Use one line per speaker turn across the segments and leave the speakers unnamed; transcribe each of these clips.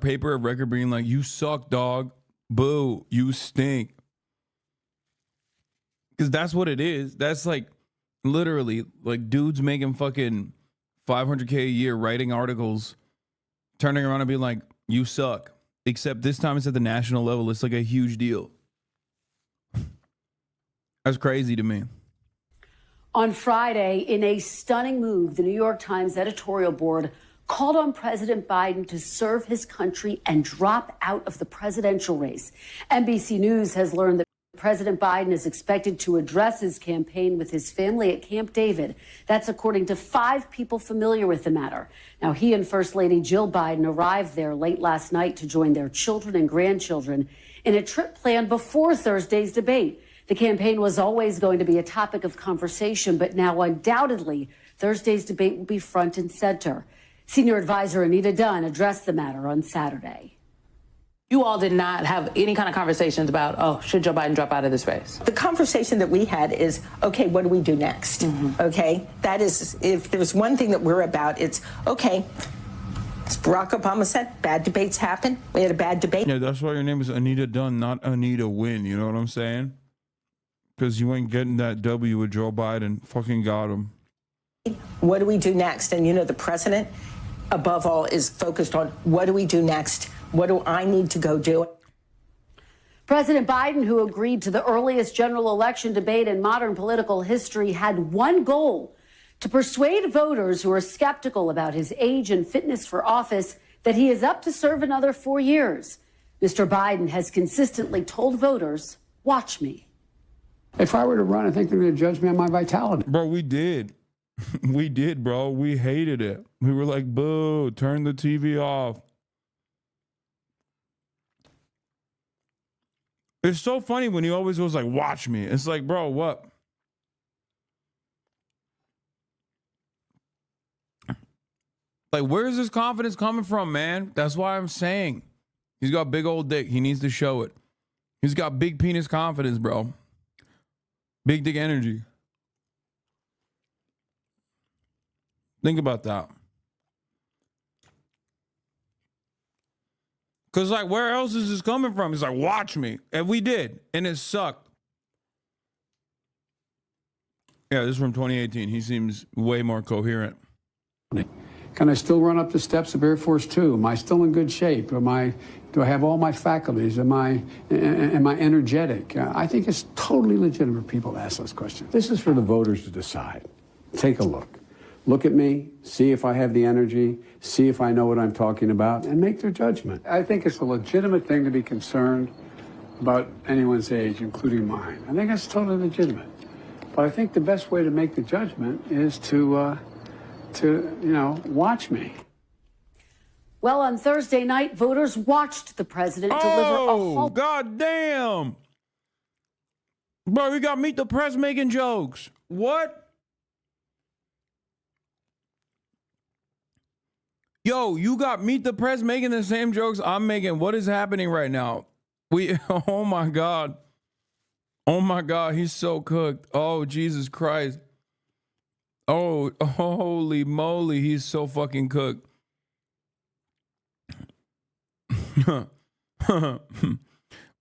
paper of record being like, you suck, dog. Boo, you stink. Because that's what it is. That's like literally like dudes making fucking $500K a year writing articles, turning around and being like, you suck. Except this time it's at the national level. It's like a huge deal. That's crazy to me.
On Friday, in a stunning move, the New York Times editorial board called on President Biden to serve his country and drop out of the presidential race. NBC News has learned that President Biden is expected to address his campaign with his family at Camp David. That's according to 5 people familiar with the matter. Now, he and First Lady Jill Biden arrived there late last night to join their children and grandchildren in a trip planned before Thursday's debate. The campaign was always going to be a topic of conversation, but now undoubtedly Thursday's debate will be front and center. Senior advisor Anita Dunn addressed the matter on Saturday.
You all did not have any kind of conversations about, oh, should Joe Biden drop out of this race?
The conversation that we had is, okay, what do we do next? Okay, that is, if there's one thing that we're about, it's, okay, as Barack Obama said, bad debates happen. We had a bad debate.
Yeah, that's why your name is Anita Dunn, not Anita Wynn. You know what I'm saying? Because you ain't getting that W with Joe Biden. Fucking got him.
What do we do next? And, you know, the president, above all, is focused on what do we do next? What do I need to go do?
President Biden, who agreed to the earliest general election debate in modern political history, had one goal: to persuade voters who are skeptical about his age and fitness for office that he is up to serve another 4 years. Mr. Biden has consistently told voters, watch me.
If I were to run, I think they're going to judge me on my vitality.
Bro, we did. We did, bro. We hated it. We were like, boo, turn the TV off. It's so funny when he always goes like, watch me. It's like, bro, what? Like, where's this confidence coming from, man? That's why I'm saying he's got big old dick. He needs to show it. He's got big penis confidence, bro. Big dick energy. Think about that. Because, like, where else is this coming from? He's like, watch me. And we did. And it sucked. Yeah, this is from 2018. He seems way more coherent.
Can I still run up the steps of Air Force Two? Am I still in good shape? Do I have all my faculties? Am I energetic? I think it's totally legitimate for people to ask those questions. This is for the voters to decide. Take a look. Look at me, see if I have the energy, see if I know what I'm talking about, and make their judgment. I think it's a legitimate thing to be concerned about anyone's age, including mine. I think that's totally legitimate. But I think the best way to make the judgment is to watch me.
Well, on Thursday night, voters watched the president deliver a whole...
God damn. Bro, we got Meet the Press making jokes. What? Yo, you got Meet the Press making the same jokes I'm making. What is happening right now? Oh my God. Oh my God, he's so cooked. Oh, Jesus Christ. Oh, holy moly, he's so fucking cooked.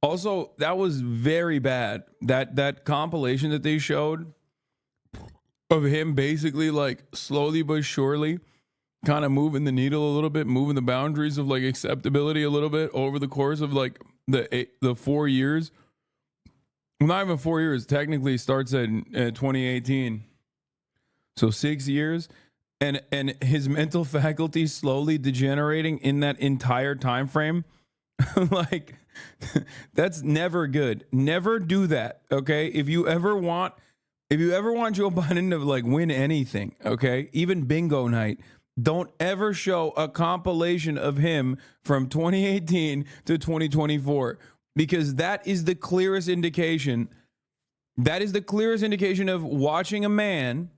Also, that was very bad. That compilation that they showed of him basically like slowly but surely kind of moving the needle a little bit, moving the boundaries of like acceptability a little bit over the course of like the 4 years. Not even 4 years, technically starts at 2018. So 6 years, and his mental faculty slowly degenerating in that entire time frame. Like, that's never good. Never do that. Okay. If you ever want Joe Biden to like win anything, okay, even bingo night, don't ever show a compilation of him from 2018 to 2024, because that is the clearest indication. That is the clearest indication of watching a man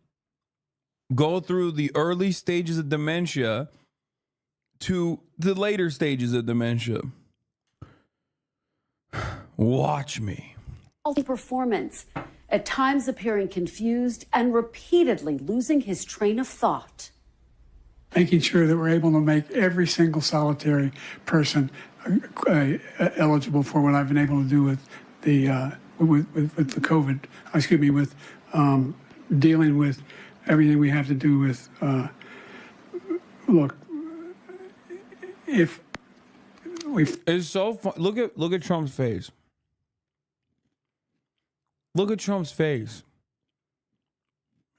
go through the early stages of dementia to the later stages of dementia. Watch me.
Performance, at times appearing confused and repeatedly losing his train of thought.
making sure that we're able to make every single solitary person eligible for what I've been able to do with the with the COVID. Excuse me, with dealing with everything we have to do with. Look, if we
It's so fun. Look at Trump's face. Look at Trump's face.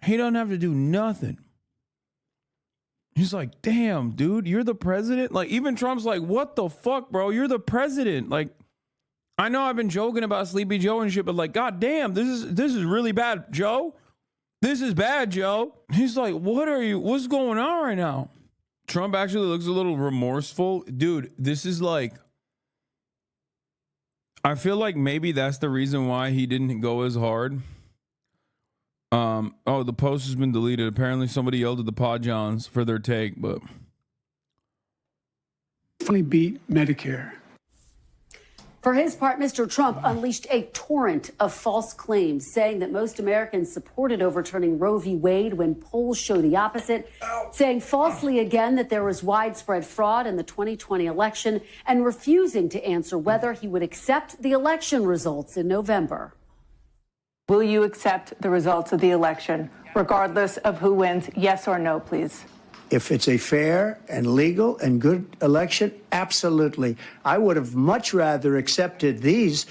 He doesn't have to do nothing. He's like, damn, dude, you're the president? Like, even Trump's like, what the fuck, bro? You're the president. Like, I know I've been joking about Sleepy Joe and shit, but like, god damn, this is really bad, Joe. This is bad, Joe. He's like, what's going on right now? Trump actually looks a little remorseful. Dude, this is like, I feel like maybe that's the reason why he didn't go as hard. Oh, the post has been deleted. Apparently somebody yelled at the Pod Johns for their take, but
definitely beat Medicare.
For his part, Mr. Trump unleashed a torrent of false claims, saying that most Americans supported overturning Roe v. Wade when polls show the opposite, saying falsely again that there was widespread fraud in the 2020 election, and refusing to answer whether he would accept the election results in November.
Will you accept the results of the election, regardless of who wins? Yes or no, please.
If it's a fair and legal and good election, absolutely. I would have much rather accepted these,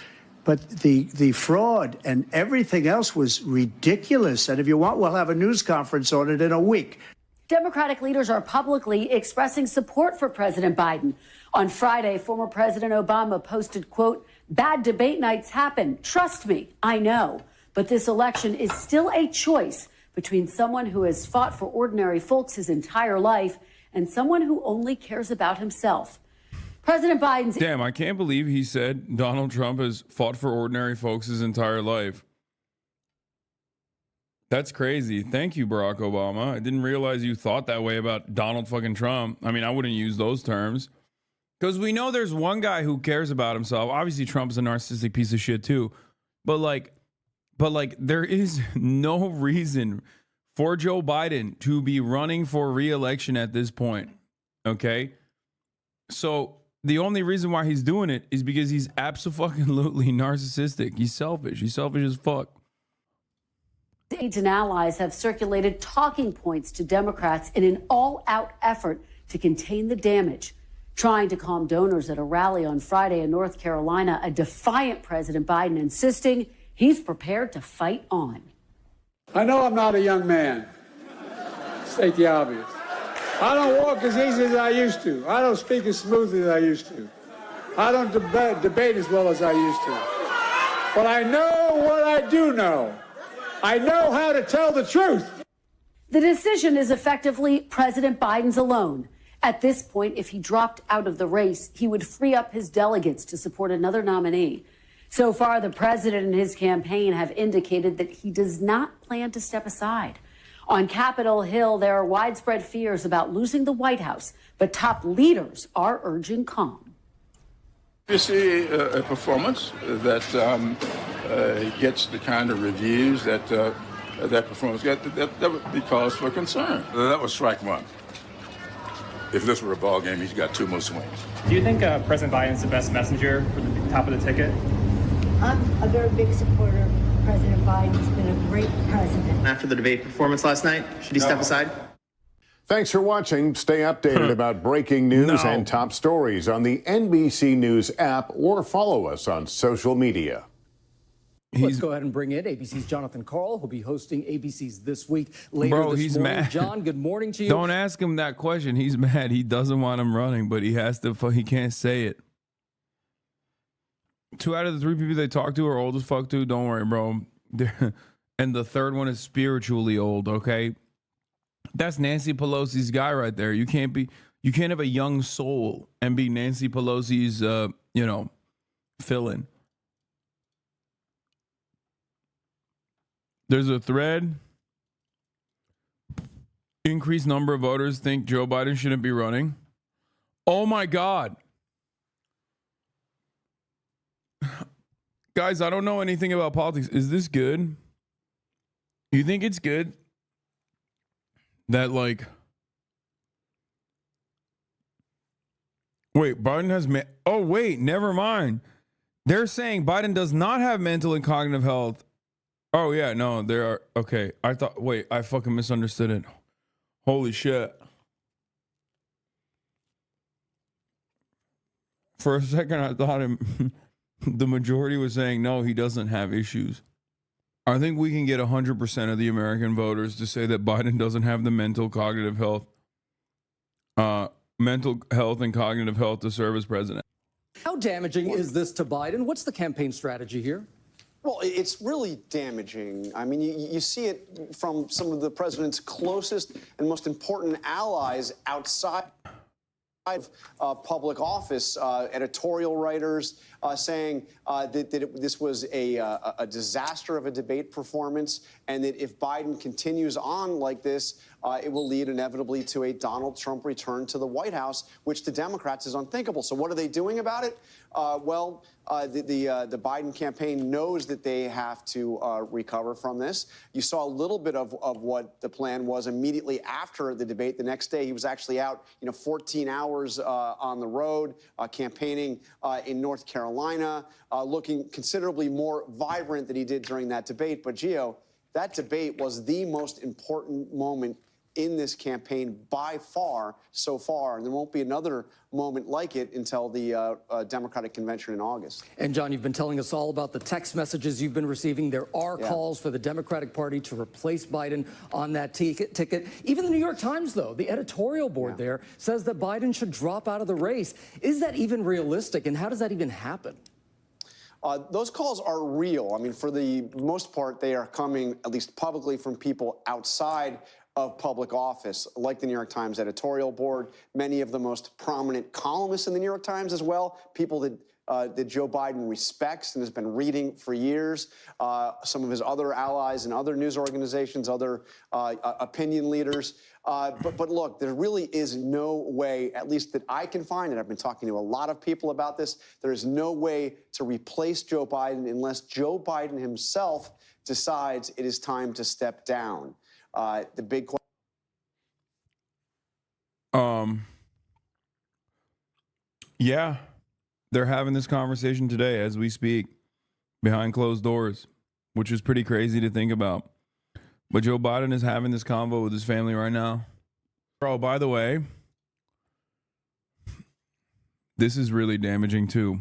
but the fraud and everything else was ridiculous. And if you want, we'll have a news conference on it in a week.
Democratic leaders are publicly expressing support for President Biden. On Friday, former President Obama posted, quote, "Bad debate nights happen. Trust me, I know. But this election is still a choice between someone who has fought for ordinary folks his entire life and someone who only cares about himself." President Biden's...
Damn, I can't believe he said Donald Trump has fought for ordinary folks his entire life. That's crazy. Thank you, Barack Obama. I didn't realize you thought that way about Donald fucking Trump. I mean, I wouldn't use those terms. Because we know there's one guy who cares about himself. Obviously, Trump's a narcissistic piece of shit too. But there is no reason for Joe Biden to be running for re-election at this point. Okay? So the only reason why he's doing it is because he's absolutely narcissistic. He's selfish. He's selfish as fuck.
Aides and allies have circulated talking points to Democrats in an all-out effort to contain the damage. Trying to calm donors at a rally on Friday in North Carolina, a defiant President Biden insisting he's prepared to fight on.
I know I'm not a young man. State the obvious. I don't walk as easy as I used to. I don't speak as smoothly as I used to. I don't debate as well as I used to. But I know what I do know. I know how to tell the truth.
The decision is effectively President Biden's alone. At this point, if he dropped out of the race, he would free up his delegates to support another nominee. So far, the president and his campaign have indicated that he does not plan to step aside. On Capitol Hill, there are widespread fears about losing the White House, but top leaders are urging calm.
You see a performance that gets the kind of reviews that that performance got, that would be cause for concern. That was strike one. If this were a ball game, he's got two more swings.
Do you think President Biden's the best messenger for the top of the ticket?
I'm a very big supporter of President Biden. He's been a great president.
After the debate performance last night, should he step aside?
Thanks for watching. Stay updated about breaking news and top stories on the NBC News app or follow us on social media.
Let's go ahead and bring in ABC's Jonathan Karl, who'll be hosting ABC's This Week later
Bro,
this
he's
morning.
mad.
John, good morning to you.
Don't ask him that question. He's mad. He doesn't want him running, but he has to. He can't say it. 2 out of the 3 people they talk to are old as fuck too. Don't worry, bro. And the third one is spiritually old. Okay, that's Nancy Pelosi's guy right there. You can't have a young soul and be Nancy Pelosi's, fill-in. There's a thread. Increased number of voters think Joe Biden shouldn't be running. Oh my God. Guys, I don't know anything about politics. Is this good? You think it's good that Wait, Biden has... Oh, wait, never mind. They're saying Biden does not have mental and cognitive health. Oh, yeah, no, there are... Okay, I thought... Wait, I fucking misunderstood it. Holy shit. For a second, I thought the majority was saying, no, he doesn't have issues. I think we can get 100% of the American voters to say that Biden doesn't have the mental health and cognitive health to serve as president.
How damaging is this to Biden? What's the campaign strategy here?
Well, it's really damaging. I mean, you see it from some of the president's closest and most important allies outside of public office, editorial writers saying that this was a disaster of a debate performance, and that if Biden continues on like this, it will lead inevitably to a Donald Trump return to the White House, which to Democrats is unthinkable. So what are they doing about it? The Biden campaign knows that they have to recover from this. You saw a little bit of what the plan was immediately after the debate. The next day, he was actually out, 14 hours on the road, campaigning in North Carolina, looking considerably more vibrant than he did during that debate. But, Gio, that debate was the most important moment in this campaign by far so far, and there won't be another moment like it until the Democratic convention in August.
And John, you've been telling us all about the text messages you've been receiving. There are calls for the Democratic Party to replace Biden on that ticket. Even the New York Times, though, the editorial board there says that Biden should drop out of the race. Is that even realistic, and how does that even happen?
Those calls are real. I mean, for the most part, they are coming, at least publicly, from people outside of public office, like the New York Times editorial board, many of the most prominent columnists in the New York Times as well, people that Joe Biden respects and has been reading for years, some of his other allies and other news organizations, other opinion leaders. But look, there really is no way, at least that I can find, and I've been talking to a lot of people about this, there is no way to replace Joe Biden unless Joe Biden himself decides it is time to step down. The big question.
Yeah, they're having this conversation today as we speak behind closed doors, which is pretty crazy to think about. But Joe Biden is having this convo with his family right now. Oh, by the way, this is really damaging too.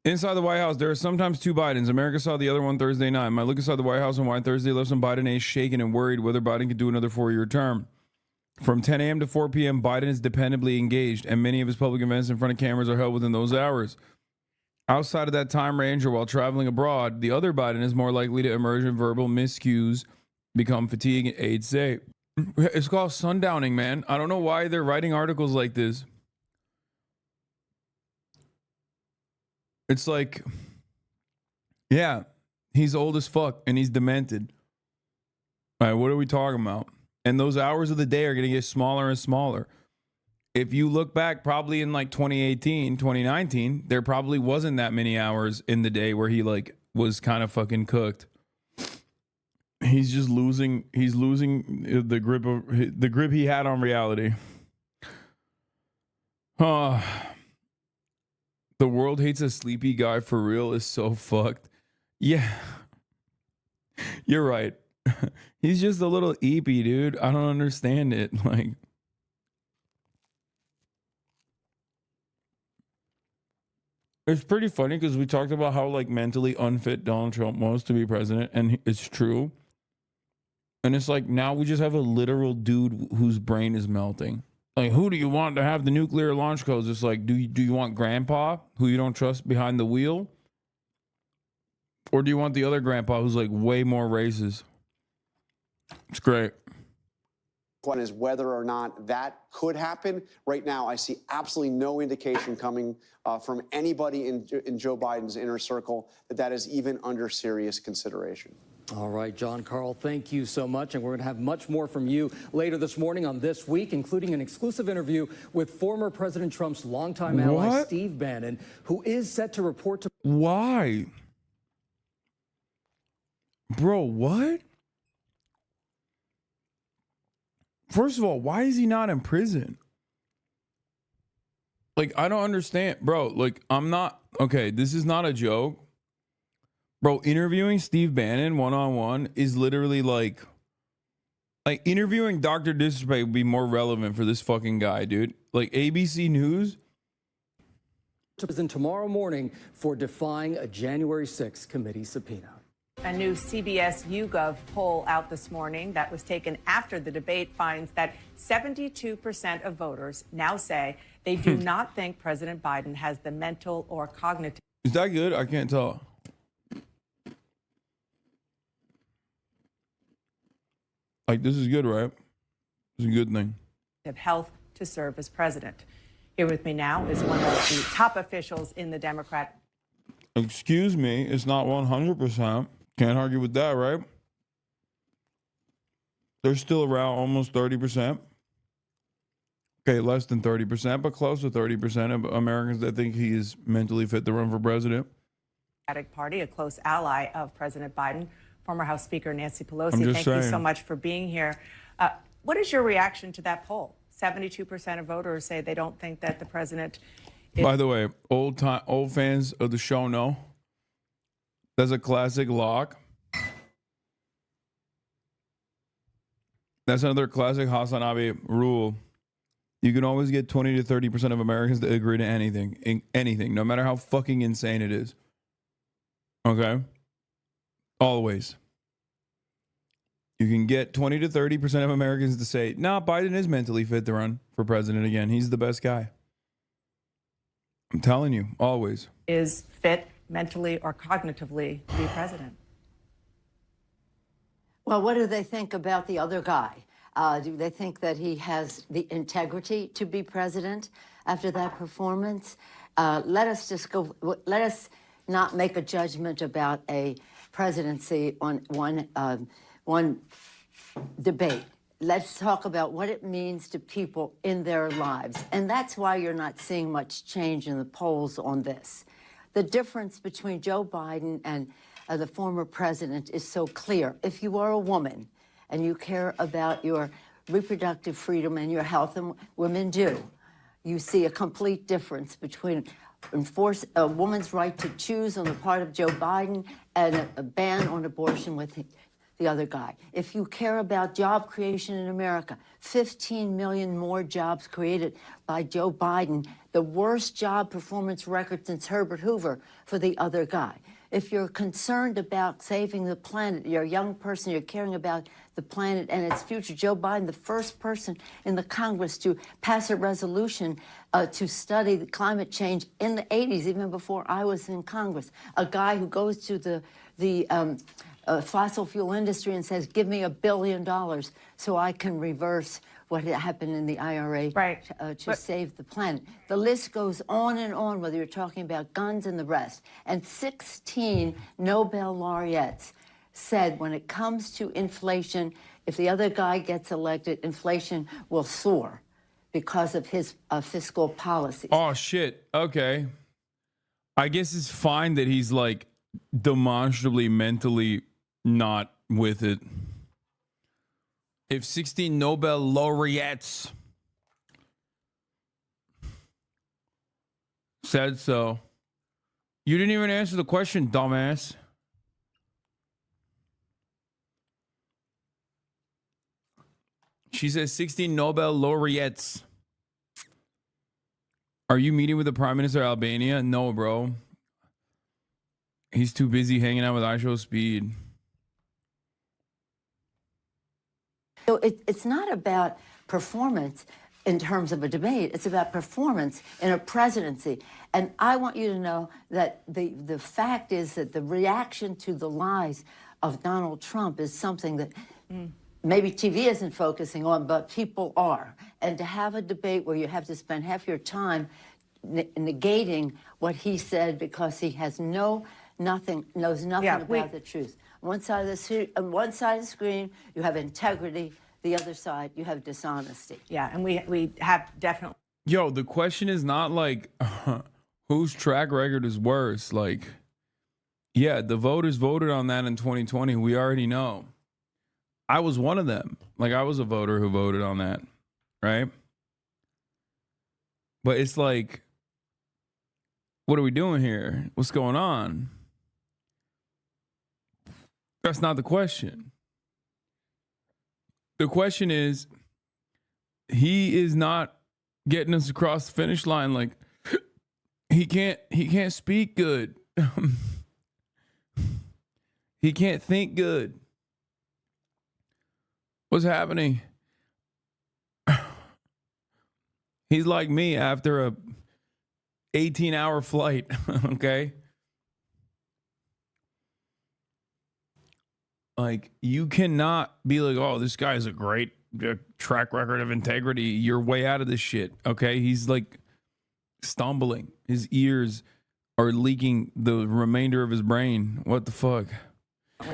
Inside the White House, there are sometimes two Bidens. America saw the other one Thursday night. My look inside the White House on why Thursday left some Biden aides shaken and worried whether Biden could do another 4-year term. From 10 a.m. to 4 p.m., Biden is dependably engaged, and many of his public events in front of cameras are held within those hours. Outside of that time range or while traveling abroad, the other Biden is more likely to emerge in verbal miscues, become fatigue, and aides say. It's called sundowning, man. I don't know why they're writing articles like this. It's like, yeah, he's old as fuck and he's demented. All right, what are we talking about? And those hours of the day are going to get smaller and smaller. If you look back probably in like 2018, 2019, there probably wasn't that many hours in the day where he like was kind of fucking cooked. He's just losing the grip he had on reality. The world hates a sleepy guy for real is so fucked. Yeah. You're right. He's just a little eepy, dude. I don't understand it. Like, it's pretty funny because we talked about how like mentally unfit Donald Trump was to be president, and it's true. And it's like now we just have a literal dude whose brain is melting. Like, who do you want to have the nuclear launch codes? It's like, do you want grandpa who you don't trust behind the wheel? Or do you want the other grandpa who's like way more racist? It's great.
One is whether or not that could happen. Right now, I see absolutely no indication coming from anybody in Joe Biden's inner circle that is even under serious consideration.
All right, John Carl, thank you so much. And we're going to have much more from you later this morning on This Week, including an exclusive interview with former President Trump's longtime ally, Steve Bannon, who is set to report to...
Why? Bro, what? First of all, why is he not in prison? Like, I don't understand, bro. Like, I'm not okay. This is not a joke, bro. Interviewing Steve Bannon one-on-one is literally like interviewing Dr. Disrespect would be more relevant for this fucking guy, dude. Like, ABC News.
In tomorrow morning for defying a January 6th committee subpoena.
A new CBS YouGov poll out this morning that was taken after the debate finds that 72% of voters now say they do not think President Biden has the mental or cognitive.
Is that good? I can't tell. Like, this is good, right? It's a good thing.
Health to serve as president. Here with me now is one of the top officials in the Democrat.
Excuse me, it's not 100%. Can't argue with that, right? They're still around almost 30%. Okay, less than 30%, but close to 30% of Americans that think he is mentally fit to run for president.
Democratic Party, a close ally of President Biden, former House Speaker Nancy Pelosi. Thank you so much for being here. What is your reaction to that poll? 72% of voters say they don't think that the president is.
By the way, old fans of the show know that's a classic lock. That's another classic Hasanabi rule. You can always get 20 to 30% of Americans to agree to anything, no matter how fucking insane it is. Okay? Always. You can get 20 to 30% of Americans to say, nah, Biden is mentally fit to run for president again. He's the best guy. I'm telling you, always.
Is fit mentally or cognitively to be president.
Well, what do they think about the other guy? Do they think that he has the integrity to be president after that performance? Let us not make a judgment about a presidency on one debate. Let's talk about what it means to people in their lives. And that's why you're not seeing much change in the polls on this. The difference between Joe Biden and the former president is so clear. If you are a woman and you care about your reproductive freedom and your health, and women do, you see a complete difference between enforce a woman's right to choose on the part of Joe Biden and a ban on abortion with the other guy. If you care about job creation in America, 15 million more jobs created by Joe Biden, the worst job performance record since Herbert Hoover for the other guy. If you're concerned about saving the planet, you're a young person, you're caring about the planet and its future, Joe Biden, the first person in the Congress to pass a resolution to study the climate change in the 80s, even before I was in Congress. A guy who goes to the fossil fuel industry and says, give me $1 billion so I can reverse what happened in the IRA to save the planet. The list goes on and on, whether you're talking about guns and the rest. And 16 Nobel laureates said when it comes to inflation, if the other guy gets elected, inflation will soar because of his fiscal policies.
Oh, shit. Okay. I guess it's fine that he's like demonstrably mentally not with it. If 16 Nobel laureates said so, you didn't even answer the question, dumbass. She says 16 Nobel laureates. Are you meeting with the Prime Minister of Albania? No, bro. He's too busy hanging out with iShow Speed.
So it's not about performance in terms of a debate. It's about performance in a presidency. And I want you to know that the fact is that the reaction to the lies of Donald Trump is something that maybe TV isn't focusing on, but people are. And to have a debate where you have to spend half your time negating what he said because he has knows nothing about the truth. One side of the screen, you have integrity. The other side, you have dishonesty.
Yeah, and we have definitely.
Yo, the question is not like whose track record is worse. Like, yeah, the voters voted on that in 2020. We already know. I was one of them. Like, I was a voter who voted on that, right? But it's like, what are we doing here? What's going on? That's not the question. The question is, he is not getting us across the finish line. Like, he can't speak good. He can't think good. What's happening? He's like me after a 18-hour flight, okay? Like, you cannot be like, oh, this guy's a great track record of integrity. You're way out of this shit, okay? He's like stumbling. His ears are leaking the remainder of his brain. What the fuck?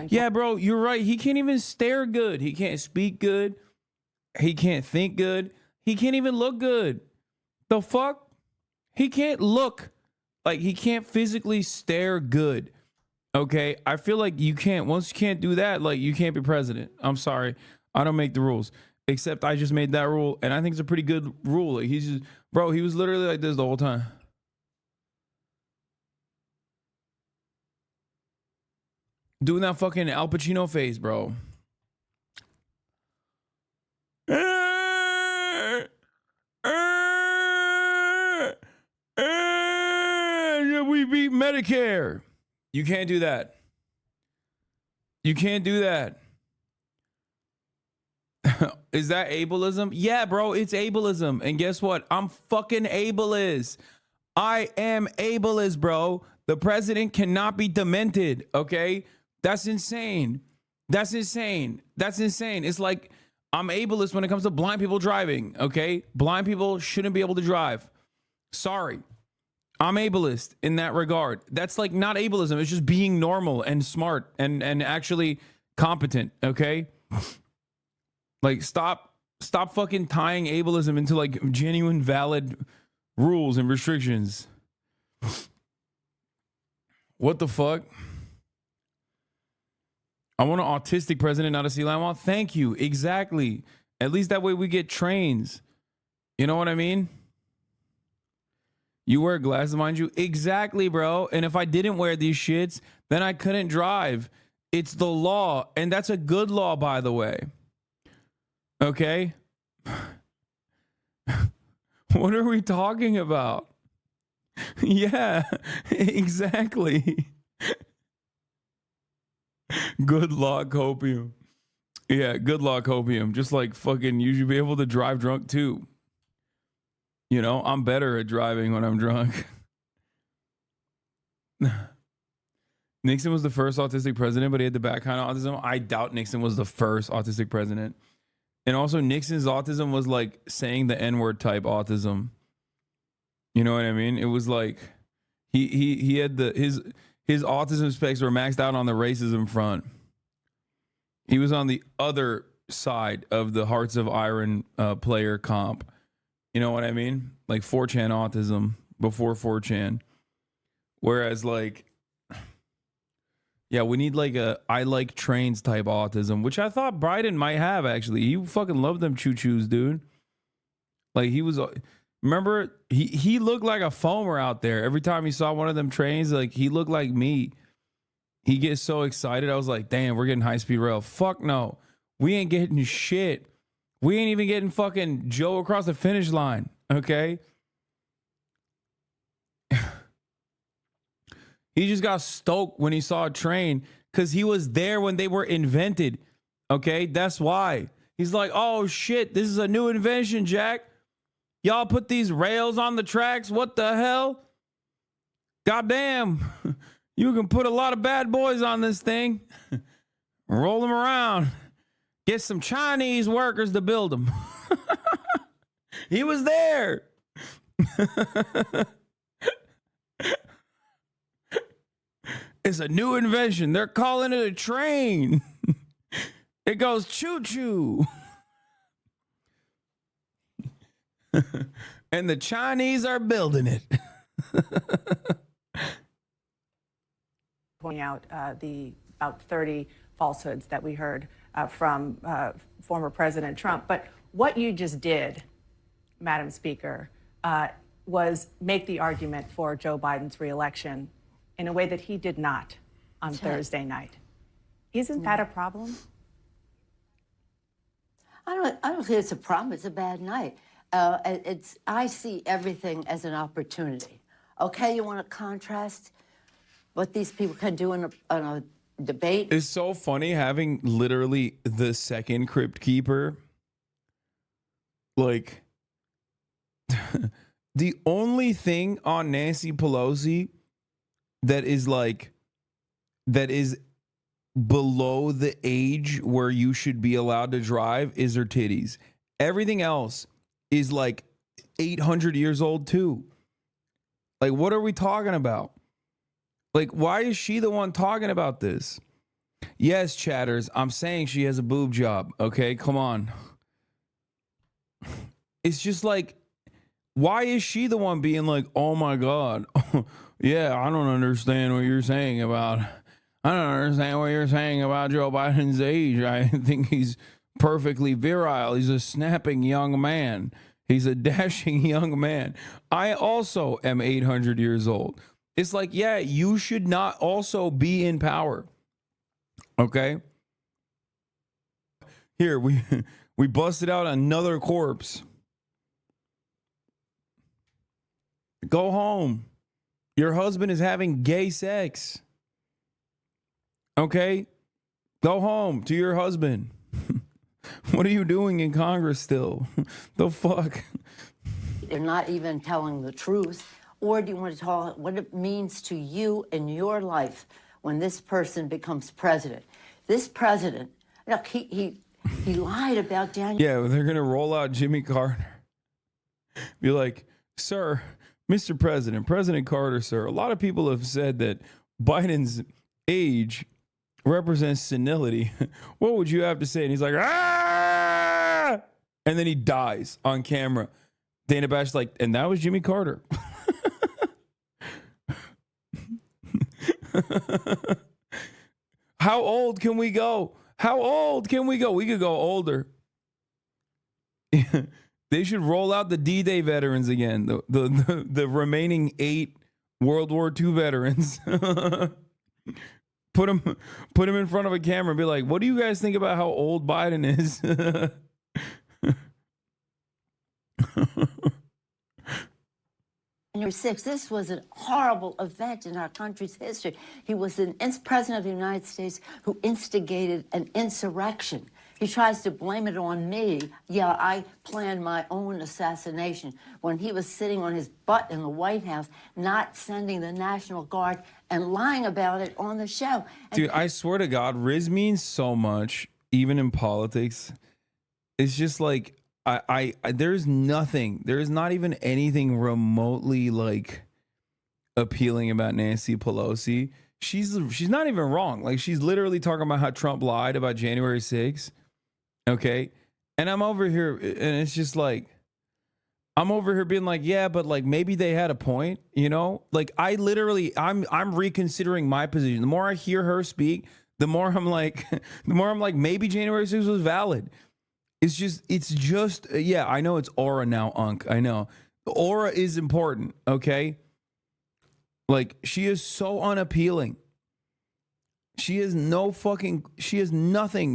Yeah, bro, you're right. He can't even stare good. He can't speak good. He can't think good. He can't even look good. The fuck? He can't look. Like, he can't physically stare good. Okay? I feel like you can't. Once you can't do that, like, you can't be president. I'm sorry. I don't make the rules. Except I just made that rule, and I think it's a pretty good rule. Like, he's just, bro, he was literally like this the whole time. Doing that fucking Al Pacino face, bro. We beat Medicare. You can't do that. You can't do that. Is that ableism? Yeah, bro, it's ableism. And guess what? I'm fucking ableist. I am ableist, bro. The president cannot be demented, okay? That's insane. That's insane. That's insane. It's like I'm ableist when it comes to blind people driving, okay? Blind people shouldn't be able to drive. Sorry. I'm ableist in that regard. That's like not ableism. It's just being normal and smart and actually competent, okay? Like, stop fucking tying ableism into like genuine valid rules and restrictions. What the fuck? I want an autistic president, not a sea lion. Well, thank you. Exactly. At least that way we get trains. You know what I mean? You wear glasses, mind you. Exactly, bro. And if I didn't wear these shits, then I couldn't drive. It's the law. And that's a good law, by the way. Okay? What are we talking about? Yeah, exactly. Good luck, opium. Yeah, good luck, opium. Just like fucking, you should be able to drive drunk too. You know, I'm better at driving when I'm drunk. Nixon was the first autistic president, but he had the back kind of autism. I doubt Nixon was the first autistic president. And also, Nixon's autism was like saying the N-word type autism. You know what I mean? It was like he had his autism specs were maxed out on the racism front. He was on the other side of the Hearts of Iron player comp. You know what I mean? Like 4chan autism before 4chan. Whereas like, yeah, we need like a I like trains type autism, which I thought Biden might have actually. He fucking loved them choo-choos, dude. Like he was, remember, he looked like a foamer out there. Every time he saw one of them trains, like he looked like me. He gets so excited. I was like, damn, we're getting high-speed rail. Fuck no. We ain't getting shit. We ain't even getting fucking Joe across the finish line, okay? He just got stoked when he saw a train because he was there when they were invented, okay? That's why. He's like, oh, shit, this is a new invention, Jack. Y'all put these rails on the tracks? What the hell? Goddamn. You can put a lot of bad boys on this thing. Roll them around. Get some Chinese workers to build them. He was there. It's a new invention. They're calling it a train. It goes choo-choo. And the Chinese are building it.
Pointing out the about 30 falsehoods that we heard from former President Trump. But what you just did, Madam Speaker, was make the argument for Joe Biden's reelection in a way that he did not on Thursday night. Isn't that a problem?
I don't think it's a problem. It's a bad night. I see everything as an opportunity. Okay, you want to contrast what these people can do in a debate?
It's so funny having literally the second crypt keeper. Like, the only thing on Nancy Pelosi that is below the age where you should be allowed to drive is her titties. Everything else is like 800 years old too. Like, what are we talking about? Like, why is she the one talking about this? Yes, chatters, I'm saying she has a boob job. Okay, come on. It's just like, why is she the one being like, oh my God, yeah, I don't understand what you're saying about Joe Biden's age. I think he's perfectly virile. He's a snapping young man. He's a dashing young man. I also am 800 years old. It's like, yeah, you should not also be in power. Okay? Here, we busted out another corpse. Go home. Your husband is having gay sex. Okay? Go home to your husband. What are you doing in Congress still? The fuck?
You're not even telling the truth. Or do you want to talk what it means to you in your life when this person becomes president? This president, look, he lied about Daniel.
Yeah, they're going to roll out Jimmy Carter. Be like, sir, Mr. President, President Carter, sir, a lot of people have said that Biden's age represents senility. What would you have to say? And he's like, ah! And then he dies on camera. Dana Bash like, and that was Jimmy Carter. How old can we go? How old can we go? We could go older. They should roll out the D-Day veterans again. The remaining 8 World War II veterans. Put them in front of a camera and be like, what do you guys think about how old Biden is?
January 6th, this was a horrible event in our country's history. He was the president of the United States who instigated an insurrection. He tries to blame it on me. Yeah, I planned my own assassination when he was sitting on his butt in the White House, not sending the National Guard and lying about it on the show.
Dude, I swear to God, Riz means so much, even in politics. It's just like, I there's nothing, there's not even anything remotely like appealing about Nancy Pelosi. She's not even wrong. Like, she's literally talking about how Trump lied about January 6th. Okay. And I'm over here and it's just like, I'm over here being like, yeah, but like maybe they had a point, you know? Like, I'm reconsidering my position. The more I hear her speak, the more I'm like, maybe January 6th was valid. It's just, yeah, I know it's aura now, Unc. I know. The aura is important, okay? Like, she is so unappealing. She has nothing,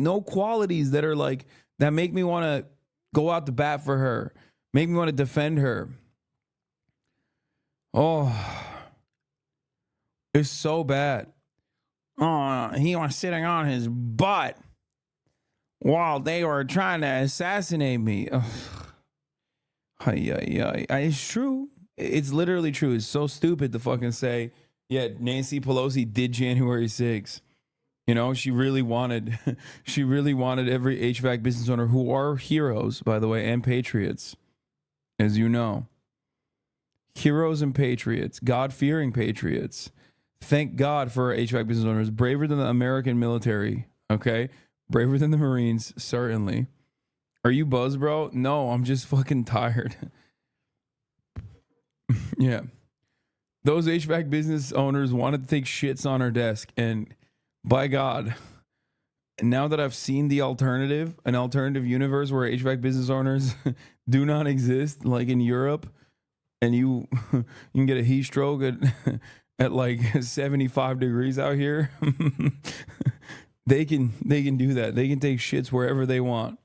no qualities that are like, that make me want to go out to bat for her, make me want to defend her. Oh, it's so bad. Oh, he was sitting on his butt while they were trying to assassinate me. It's true. It's literally true. It's so stupid to fucking say, yeah, Nancy Pelosi did January 6th. You know, she really wanted every HVAC business owner, who are heroes, by the way, and patriots, as you know. Heroes and patriots, God-fearing patriots. Thank God for our HVAC business owners, braver than the American military, okay? Braver than the Marines, certainly. Are you buzzed, bro? No, I'm just fucking tired. Yeah. Those HVAC business owners wanted to take shits on our desk, and by God, now that I've seen the alternative, an alternative universe where HVAC business owners do not exist, like in Europe, and you can get a heat stroke at like 75 degrees out here, they can do that. They can take shits wherever they want.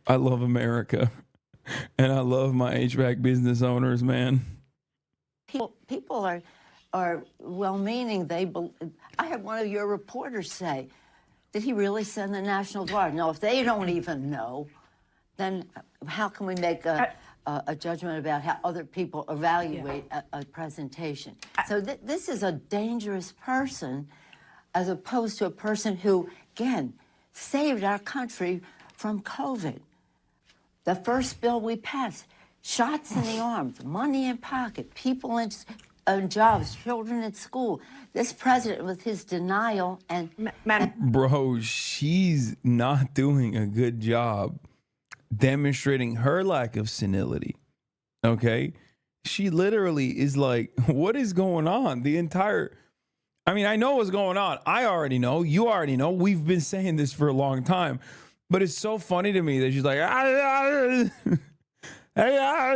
I love America, and I love my HVAC business owners, man.
People are well-meaning. I had one of your reporters say, did he really send the National Guard? No, if they don't even know, then how can we make a judgment about how other people evaluate a presentation? So this is a dangerous person, as opposed to a person who, again, saved our country from COVID. The first bill we passed, shots in the arms, money in pocket, people in jobs, children at school. This president, with his denial and...
Bro, she's not doing a good job demonstrating her lack of senility, okay? She literally is like, what is going on? I mean, I know what's going on. I already know. You already know. We've been saying this for a long time. But it's so funny to me that she's like,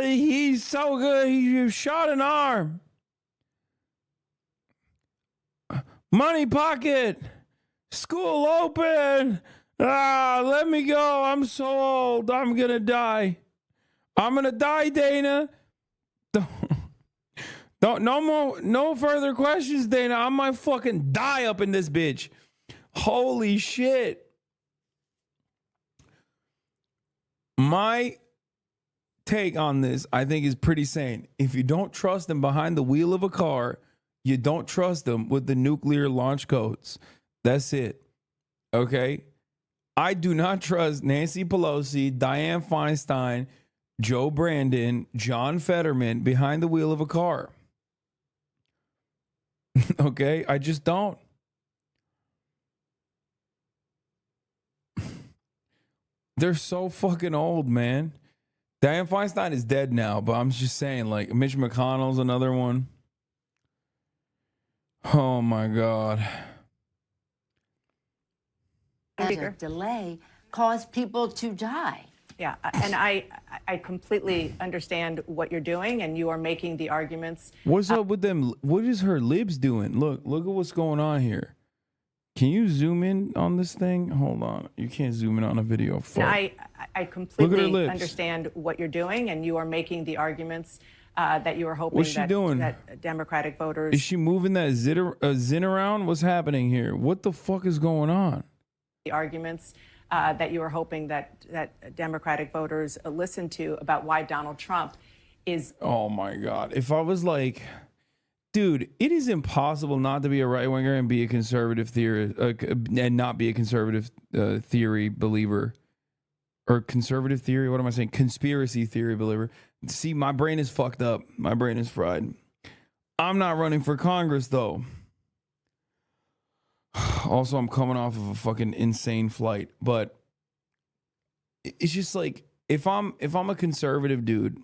he's so good. He shot an arm. Money pocket. School open. Let me go. I'm so old. I'm going to die. I'm going to die, Dana. No further questions, Dana. I might fucking die up in this bitch. Holy shit. My take on this, I think, is pretty sane. If you don't trust them behind the wheel of a car, you don't trust them with the nuclear launch codes. That's it. Okay? I do not trust Nancy Pelosi, Dianne Feinstein, Joe Brandon, John Fetterman behind the wheel of a car. Okay? I just don't. They're so fucking old, man. Dianne Feinstein is dead now, but I'm just saying, like, Mitch McConnell's another one. Oh, my God.
A delay caused people to die.
Yeah, and I completely understand what you're doing, and you are making the arguments.
What's up with them? What is her libs doing? Look at what's going on here. Can you zoom in on this thing? Hold on. You can't zoom in on a video.
I completely understand what you're doing, and you are making the arguments that you are hoping that Democratic voters...
Is she moving that zin around? What's happening here? What the fuck is going on?
The arguments that you are hoping that Democratic voters listen to about why Donald Trump is...
Oh, my God. If I was like... Dude, it is impossible not to be a right winger and be a conservative theory and not be a conservative theory believer or conservative theory. What am I saying? Conspiracy theory believer. See, my brain is fucked up. My brain is fried. I'm not running for Congress, though. Also, I'm coming off of a fucking insane flight, but it's just like if I'm a conservative dude,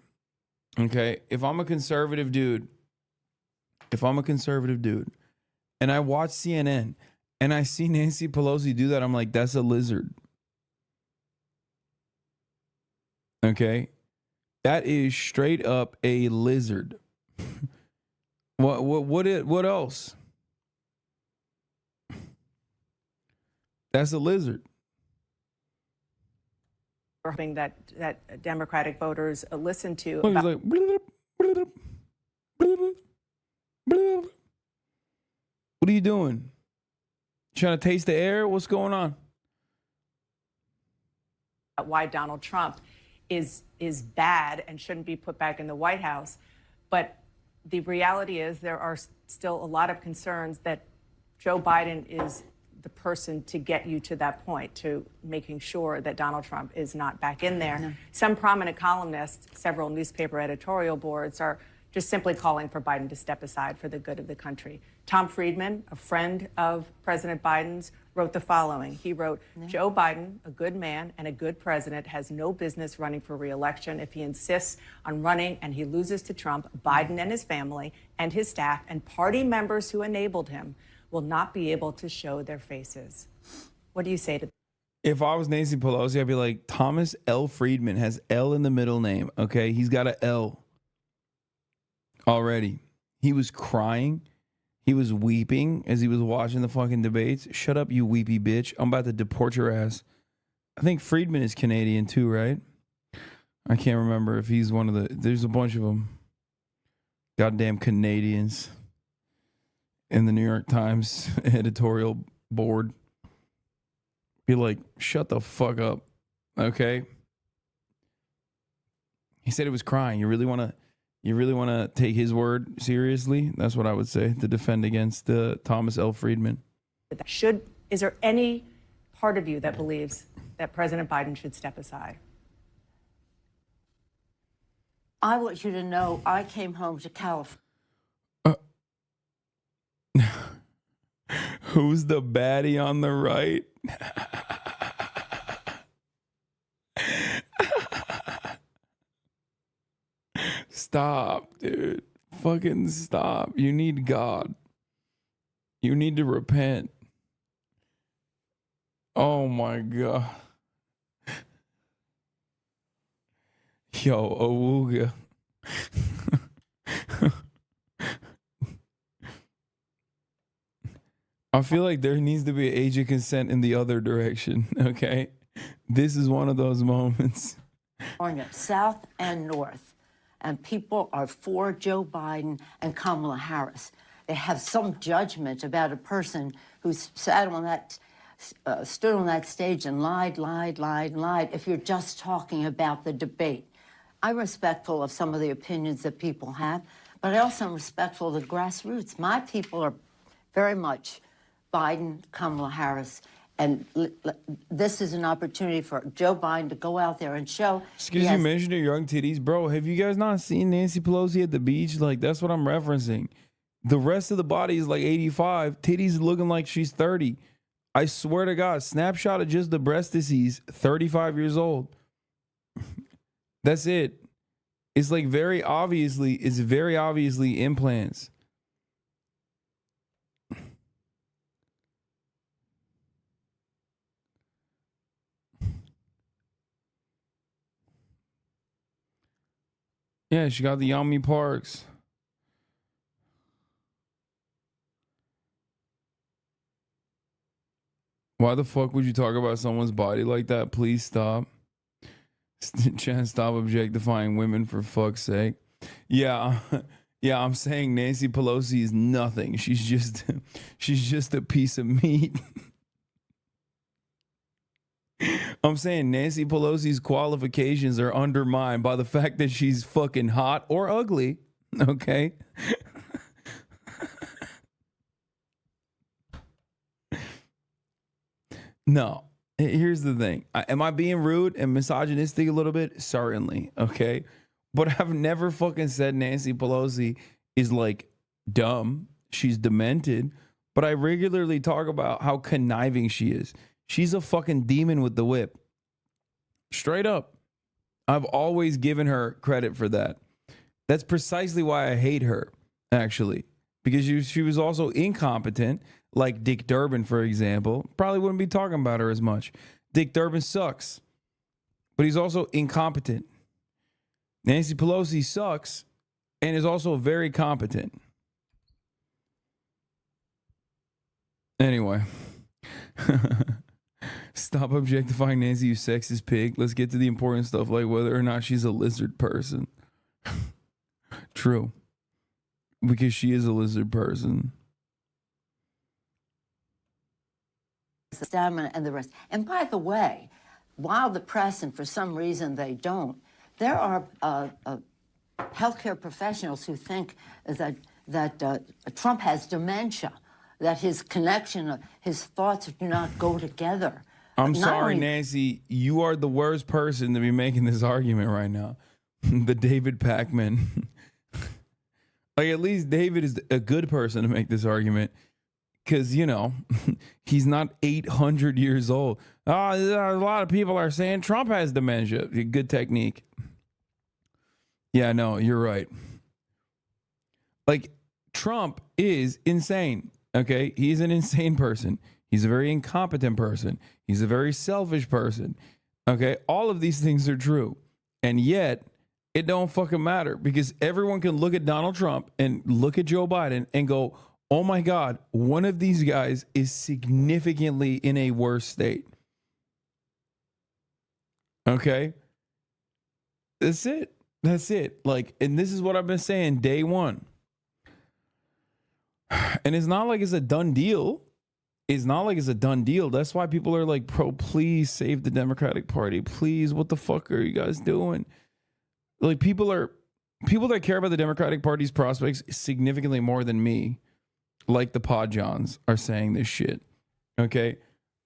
okay, if I'm a conservative dude and I watch CNN and I see Nancy Pelosi do that, I'm like, that's a lizard. Okay? That is straight up a lizard. What else? That's a lizard.
We're hoping that Democratic voters listen to.
Look, he's like, bleep, bleep, bleep, bleep. What are you doing? Trying to taste the air? What's going on?
Why Donald Trump is bad and shouldn't be put back in the White House. But the reality is there are still a lot of concerns that Joe Biden is the person to get you to that point, to making sure that Donald Trump is not back in there. No. Some prominent columnists, several newspaper editorial boards are just simply calling for Biden to step aside for the good of the country. Tom Friedman, a friend of President Biden's, wrote the following. He wrote, Joe Biden, a good man and a good president, has no business running for re-election. If he insists on running and he loses to Trump, Biden and his family and his staff and party members who enabled him will not be able to show their faces. What do you say to that?
If I was Nancy Pelosi, I'd be like, Thomas L. Friedman has L in the middle name. Okay, he's got a L already. He was crying. He was weeping as he was watching the fucking debates. Shut up, you weepy bitch. I'm about to deport your ass. I think Friedman is Canadian too, right? I can't remember if he's one of the... There's a bunch of them. Goddamn Canadians in the New York Times editorial board. Be like, shut the fuck up, okay? He said he was crying. You really want to take his word seriously? That's what I would say to defend against Thomas L. Friedman.
Is there any part of you that believes that President Biden should step aside?
I want you to know I came home to California.
Who's the baddie on the right? Stop, dude. Fucking stop. You need God. You need to repent. Oh my God. Yo, Awooga. I feel like there needs to be an age of consent in the other direction, okay? This is one of those moments.
South and North, and people are for Joe Biden and Kamala Harris. They have some judgment about a person who sat on that, stood on that stage and lied. If you're just talking about the debate, I'm respectful of some of the opinions that people have, but I also am respectful of the grassroots. My people are very much Biden, Kamala Harris, and this is an opportunity for Joe Biden to go out there and show.
Excuse you mentioned your young titties, bro. Have you guys not seen Nancy Pelosi at the beach? Like, that's what I'm referencing. The rest of the body is like 85. Titties looking like she's 30. I swear to God, snapshot of just the breastises, 35 years old. That's it. It's like very obviously implants. Yeah, she got the Yummy Parks. Why the fuck would you talk about someone's body like that? Please stop. Chan, stop objectifying women for fuck's sake. Yeah, I'm saying Nancy Pelosi is nothing. She's just a piece of meat. I'm saying Nancy Pelosi's qualifications are undermined by the fact that she's fucking hot or ugly. Okay? No. Here's the thing. Am I being rude and misogynistic a little bit? Certainly. Okay? But I've never fucking said Nancy Pelosi is like dumb. She's demented. But I regularly talk about how conniving she is. She's a fucking demon with the whip. Straight up. I've always given her credit for that. That's precisely why I hate her, actually. Because she was also incompetent, like Dick Durbin, for example. Probably wouldn't be talking about her as much. Dick Durbin sucks. But he's also incompetent. Nancy Pelosi sucks and is also very competent. Anyway. Stop objectifying Nancy, you sexist pig. Let's get to the important stuff, like whether or not she's a lizard person. True. Because she is a lizard person.
Stamina and the rest. And by the way, while the press, and for some reason they don't, there are healthcare professionals who think that Trump has dementia, that his connection, his thoughts do not go together.
I'm sorry, Nancy. You are the worst person to be making this argument right now. The David Pakman. Like, at least David is a good person to make this argument. Because, you know, he's not 800 years old. A lot of people are saying Trump has dementia. Good technique. Yeah, no, you're right. Like, Trump is insane. Okay? He's an insane person. He's a very incompetent person. He's a very selfish person. Okay, all of these things are true. And yet, it don't fucking matter because everyone can look at Donald Trump and look at Joe Biden and go, oh my God, one of these guys is significantly in a worse state. Okay? That's it. That's it. Like, and this is what I've been saying day one. And it's not like it's a done deal. It's not like it's a done deal. That's why people are like, bro, please save the Democratic Party. Please, what the fuck are you guys doing? Like, people that care about the Democratic Party's prospects significantly more than me, like the Pod Johns, are saying this shit. Okay?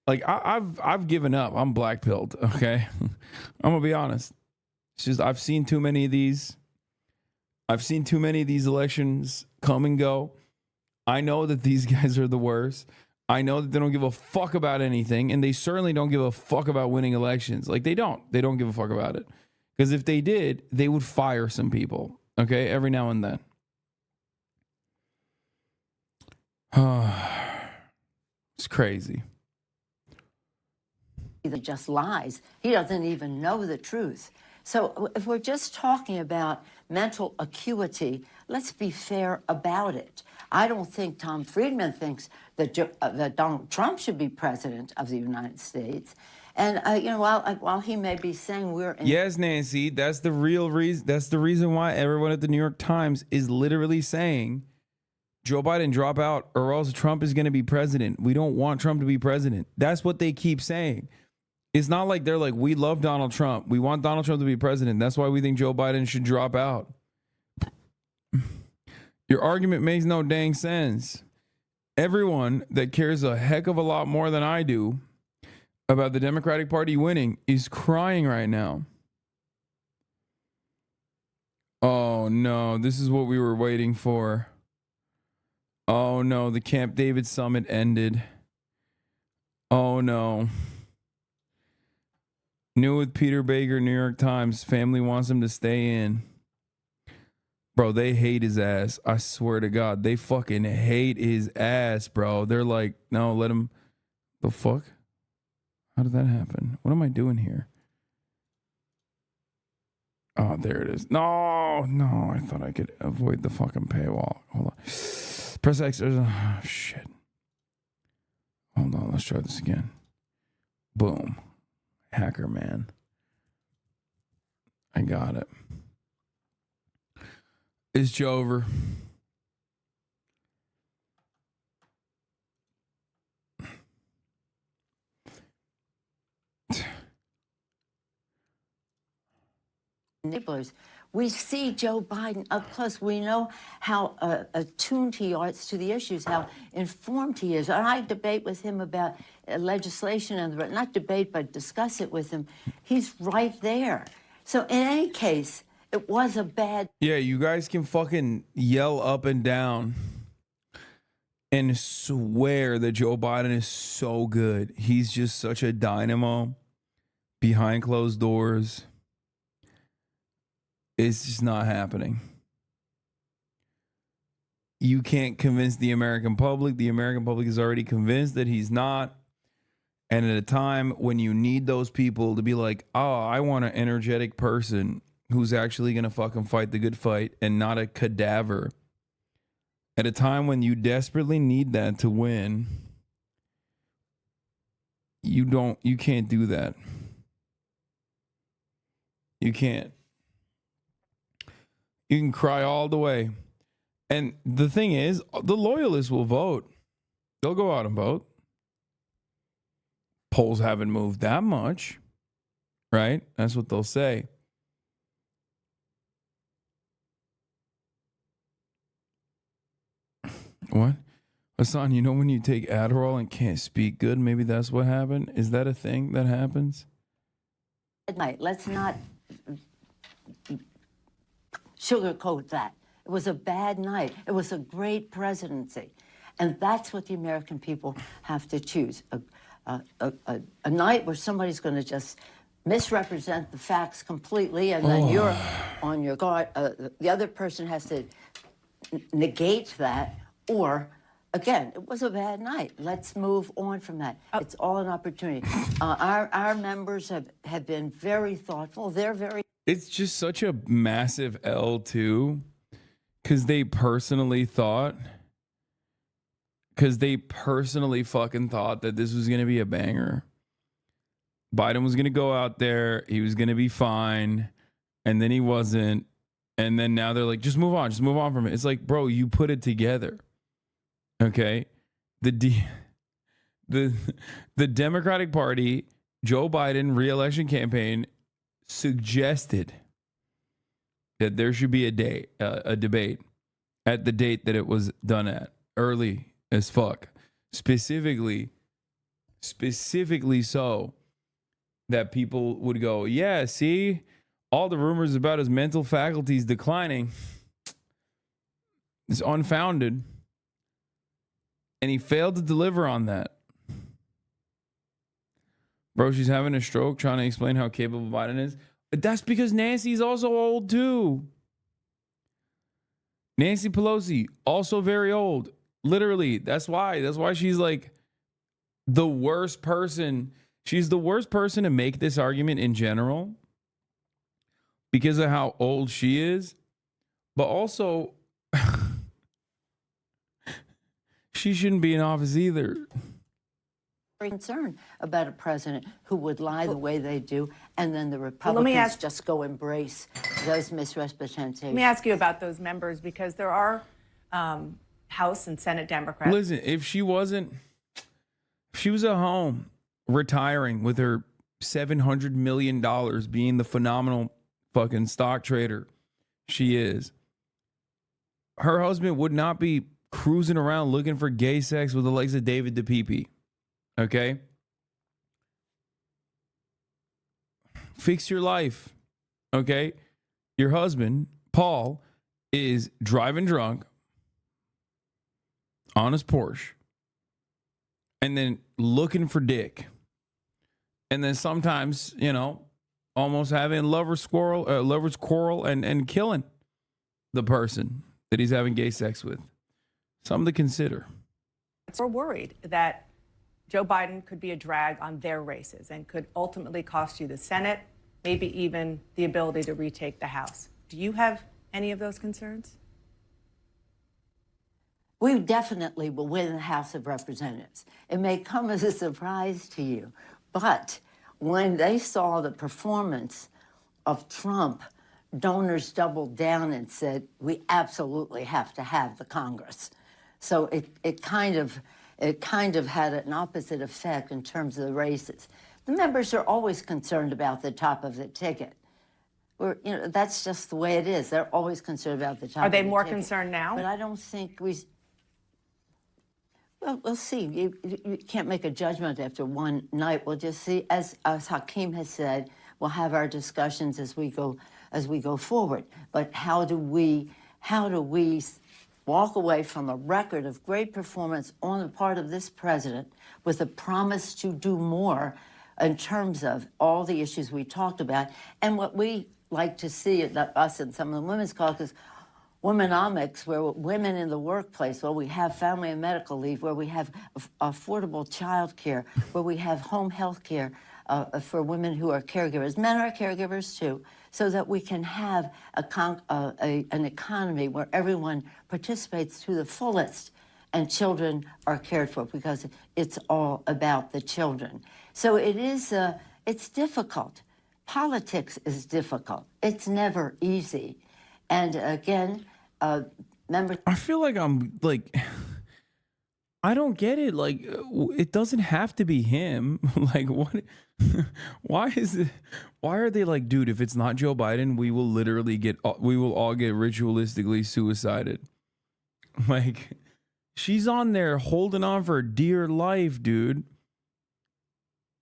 Like, I've given up. I'm black-pilled, okay? I'm gonna be honest. It's just I've seen too many of these. I've seen too many of these elections come and go. I know that these guys are the worst. I know that they don't give a fuck about anything, and they certainly don't give a fuck about winning elections. Like, they don't. They don't give a fuck about it. Because if they did, they would fire some people, okay, every now and then. It's crazy.
He just lies. He doesn't even know the truth. So if we're just talking about mental acuity, let's be fair about it. I don't think Tom Friedman thinks that, that Donald Trump should be president of the United States. And, you know, while he may be saying we're in...
Yes, Nancy, that's the real reason. That's the reason why everyone at the New York Times is literally saying Joe Biden drop out or else Trump is going to be president. We don't want Trump to be president. That's what they keep saying. It's not like they're like, we love Donald Trump. We want Donald Trump to be president. That's why we think Joe Biden should drop out. Your argument makes no dang sense. Everyone that cares a heck of a lot more than I do about the Democratic Party winning is crying right now. Oh no, this is what we were waiting for. Oh no, the Camp David summit ended. Oh no. New with Peter Baker, New York Times. Family wants him to stay in. Bro, they hate his ass. I swear to God, they fucking hate his ass, bro. They're like, no, let him. The fuck? How did that happen? What am I doing here? Oh, there it is. No, I thought I could avoid the fucking paywall. Hold on. Press X. Oh, shit. Hold on, let's try this again. Boom. Hacker man. I got it. It's JOEOVER.
Neighbors. We see Joe Biden up close. We know how attuned he is to the issues, how informed he is. And I debate with him about legislation, and not debate, but discuss it with him. He's right there. So in any case, it was a bad...
Yeah, you guys can fucking yell up and down and swear that Joe Biden is so good. He's just such a dynamo behind closed doors. It's just not happening. You can't convince the American public. The American public is already convinced that he's not. And at a time when you need those people to be like, oh, I want an energetic person who's actually going to fucking fight the good fight and not a cadaver. At a time when you desperately need that to win, you can't do that. You can't. You can cry all the way. And the thing is, the loyalists will vote. They'll go out and vote. Polls haven't moved that much, right? That's what they'll say. What? Hasan, you know when you take Adderall and can't speak good, maybe that's what happened? Is that a thing that happens?
Let's not sugarcoat that. It was a bad night. It was a great presidency. And that's what the American people have to choose. A night where somebody's going to just misrepresent the facts completely, and then you're on your guard. The other person has to negate that, or again, it was a bad night. Let's move on from that. It's all an opportunity. Our members have been very thoughtful. They're very.
It's just such a massive L too, because they personally fucking thought that this was going to be a banger. Biden was going to go out there. He was going to be fine. And then he wasn't. And then now they're like, just move on from it. It's like, bro, you put it together. Okay. The Democratic Party, Joe Biden re-election campaign suggested that there should be a debate at the date that it was done at, early as fuck. Specifically so that people would go, yeah, see, all the rumors about his mental faculties declining is unfounded. And he failed to deliver on that. Bro, she's having a stroke trying to explain how capable Biden is. But that's because Nancy's also old too. Nancy Pelosi, also very old. Literally, that's why she's like the worst person. She's the worst person to make this argument in general because of how old she is. But also, she shouldn't be in office either.
Very concerned about a president who would lie the way they do, and then the Republicans just go embrace those misrepresentations.
Let me ask you about those members, because there are House and Senate Democrats.
Listen, if she was at home retiring with her $700 million, being the phenomenal fucking stock trader she is, her husband would not be cruising around looking for gay sex with the likes of David DePipe. Okay? Fix your life. Okay? Your husband, Paul, is driving drunk on his Porsche and then looking for dick. And then sometimes, almost having lovers quarrel and killing the person that he's having gay sex with. Something to consider.
We're worried that Joe Biden could be a drag on their races and could ultimately cost you the Senate, maybe even the ability to retake the House. Do you have any of those concerns?
We definitely will win the House of Representatives. It may come as a surprise to you, but when they saw the performance of Trump, donors doubled down and said, we absolutely have to have the Congress. So it kind of had an opposite effect in terms of the races. The members are always concerned about the top of the ticket. That's just the way it is. They're always concerned about the top of the ticket.
Are they more concerned now?
But I don't think well, we'll see. You can't make a judgment after one night. We'll just see. As Hakeem has said, we'll have our discussions as we go forward. But how do we walk away from a record of great performance on the part of this president with a promise to do more in terms of all the issues we talked about, and what we like to see, us and some of the women's caucus, womenomics, where women in the workplace, where we have family and medical leave, where we have affordable child care, where we have home health care for women who are caregivers. Men are caregivers too, so that we can have an economy where everyone participates to the fullest and children are cared for, because it's all about the children. So it's difficult. Politics is difficult. It's never easy. And again, members.
I feel like I don't get it. Like, it doesn't have to be him. Like, what? Why is it? Why are they like, dude, if it's not Joe Biden, we will all get ritualistically suicided. Like, she's on there holding on for dear life, dude.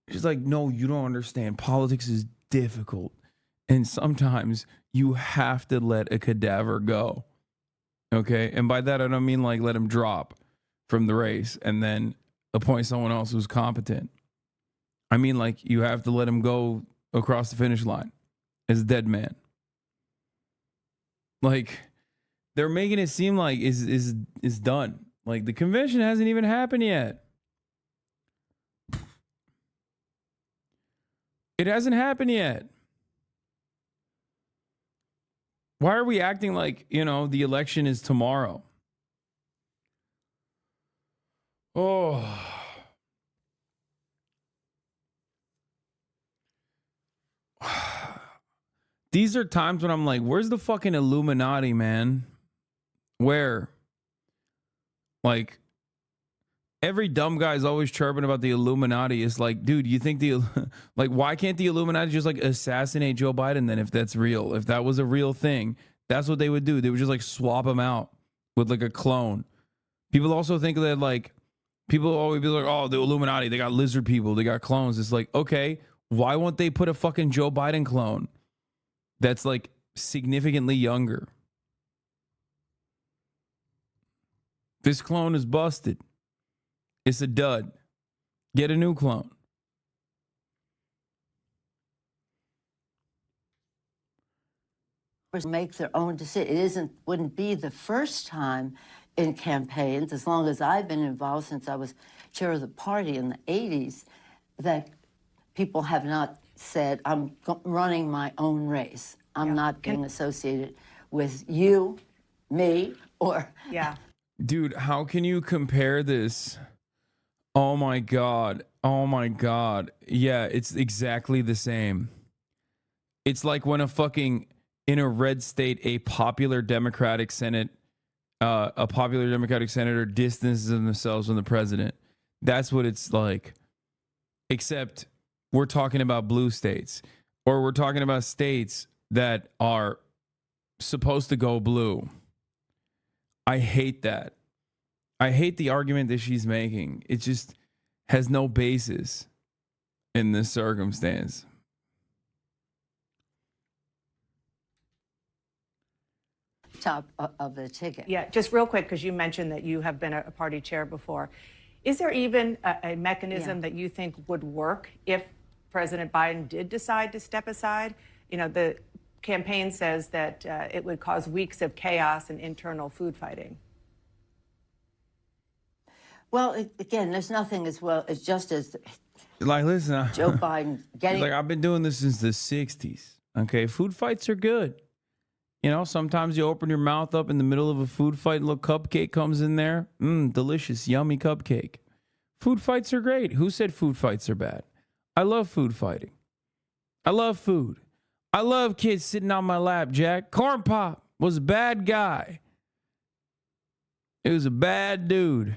She's like, no, you don't understand. Politics is difficult. And sometimes you have to let a cadaver go. Okay? And by that, I don't mean like let him drop from the race and then appoint someone else who's competent. I mean, like, you have to let him go across the finish line as a dead man. Like, they're making it seem like is done. Like, the convention hasn't even happened yet. It hasn't happened yet. Why are we acting like, you know, the election is tomorrow? Oh. These are times when I'm like, where's the fucking Illuminati, man? Where? Like, every dumb guy is always chirping about the Illuminati. It's like, dude, you think like, why can't the Illuminati just like assassinate Joe Biden then if that's real? If that was a real thing, that's what they would do. They would just like swap him out with like a clone. People also think that like, people always be like, oh, the Illuminati, they got lizard people, they got clones. It's like, okay, why won't they put a fucking Joe Biden clone that's like significantly younger? This clone is busted. It's a dud. Get a new clone.
Make their own decision. It wouldn't be the first time in campaigns, as long as I've been involved since I was chair of the party in the 80s, that people have not said, I'm running my own race. I'm not being associated with you, me, or...
Yeah.
Dude, how can you compare this? Oh my God. Oh my God. Yeah, it's exactly the same. It's like when in a red state, a popular Democratic senator distances themselves from the president. That's what it's like. Except we're talking about blue states, or we're talking about states that are supposed to go blue. I hate that. I hate the argument that she's making. It just has no basis in this circumstance.
Top of the ticket.
Yeah, just real quick, because you mentioned that you have been a party chair before. Is there even a mechanism that you think would work if President Biden did decide to step aside? You know, the campaign says that it would cause weeks of chaos and internal food fighting.
Well, again, there's nothing as well. It's just as
like, listen,
Joe Biden getting...
Like, I've been doing this since the 60s. Okay, food fights are good. You know, sometimes you open your mouth up in the middle of a food fight, a little cupcake comes in there. Delicious, yummy cupcake. Food fights are great. Who said food fights are bad? I love food fighting. I love food. I love kids sitting on my lap, Jack. Corn Pop was a bad guy. It was a bad dude.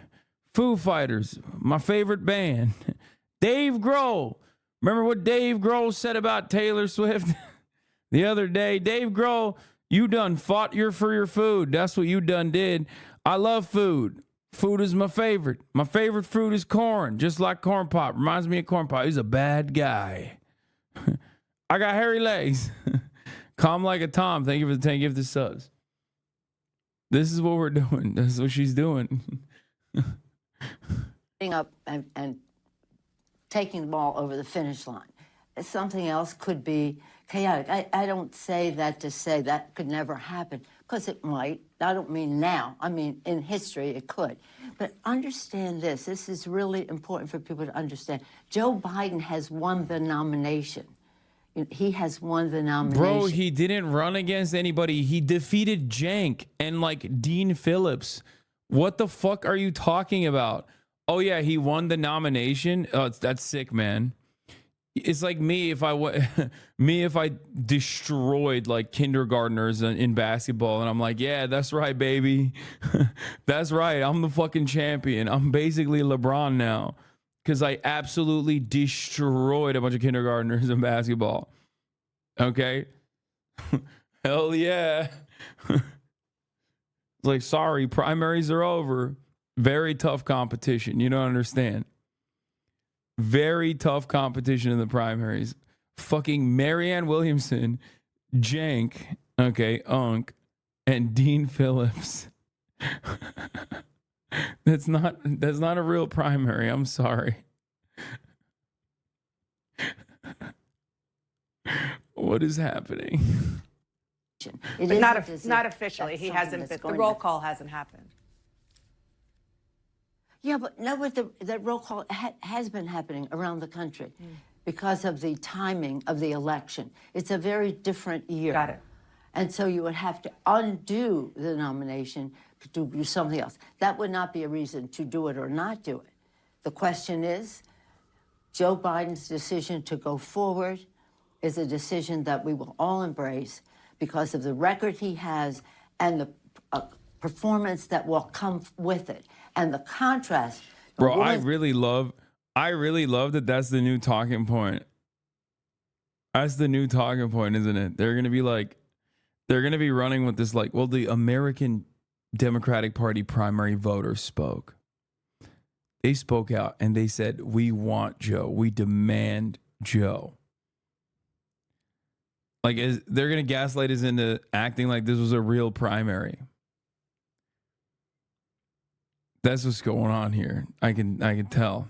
Foo Fighters, my favorite band. Dave Grohl. Remember what Dave Grohl said about Taylor Swift the other day? Dave Grohl, you done fought for your food. That's what you done did. I love food. Food is my favorite. My favorite fruit is corn, just like Corn Pop. Reminds me of Corn Pop. He's a bad guy. I got hairy legs. Calm like a Tom. Thank you for the 10 gifted subs. This is what we're doing. This is what she's doing.
Up and taking the ball over the finish line. Something else could be chaotic. I don't say that to say that could never happen, because it might. I don't mean now. I mean, in history, it could. But understand this. This is really important for people to understand. Joe Biden has won the nomination. He has won the nomination.
Bro, he didn't run against anybody. He defeated Cenk and like Dean Phillips. What the fuck are you talking about? Oh yeah, he won the nomination. Oh, that's sick, man. It's like me if I destroyed like kindergartners in basketball, and I'm like, yeah, that's right, baby. That's right. I'm the fucking champion. I'm basically LeBron now because I absolutely destroyed a bunch of kindergartners in basketball. Okay. Hell yeah. Like, sorry, primaries are over. Very tough competition. You don't understand. Very tough competition in the primaries. Fucking Marianne Williamson, Cenk, okay, Unk, and Dean Phillips. That's not a real primary. I'm sorry. What is happening?
But not officially. He hasn't. The roll call hasn't happened.
Yeah, but no, but that roll call has been happening around the country because of the timing of the election. It's a very different year.
Got it.
And so you would have to undo the nomination to do something else. That would not be a reason to do it or not do it. The question is, Joe Biden's decision to go forward is a decision that we will all embrace because of the record he has and the performance that will come with it. And the contrast.
Bro, I really love that that's the new talking point. That's the new talking point, isn't it? They're going to be running with this like, well, the American Democratic Party primary voters spoke. They spoke out and they said, we want Joe. We demand Joe. Like, they're going to gaslight us into acting like this was a real primary. That's what's going on here. I can tell.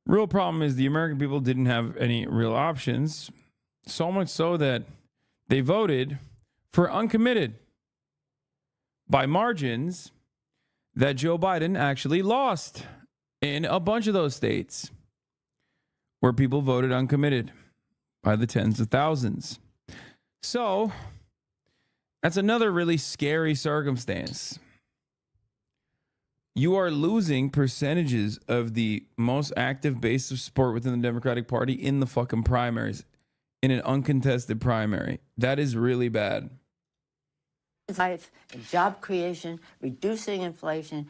Real problem is the American people didn't have any real options. So much so that they voted for uncommitted by margins that Joe Biden actually lost in a bunch of those states where people voted uncommitted by the tens of thousands. So that's another really scary circumstance. You are losing percentages of the most active base of support within the Democratic Party in the fucking primaries, in an uncontested primary. That is really bad.
Life, job creation, reducing inflation,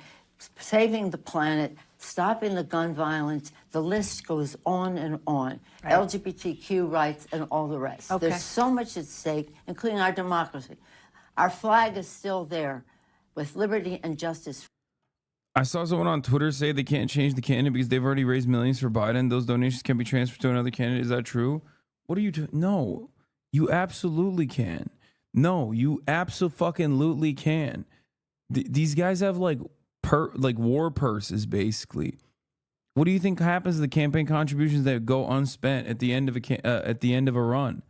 saving the planet, stopping the gun violence. The list goes on and on. Right. LGBTQ rights and all the rest. Okay. There's so much at stake, including our democracy. Our flag is still there with liberty and justice.
I saw someone on Twitter say they can't change the candidate because they've already raised millions for Biden. Those donations can be transferred to another candidate. Is that true? What are you doing? No, you absolutely can. No, you absolutely can. These guys have like war purses, basically. What do you think happens to the campaign contributions that go unspent at the end of a run?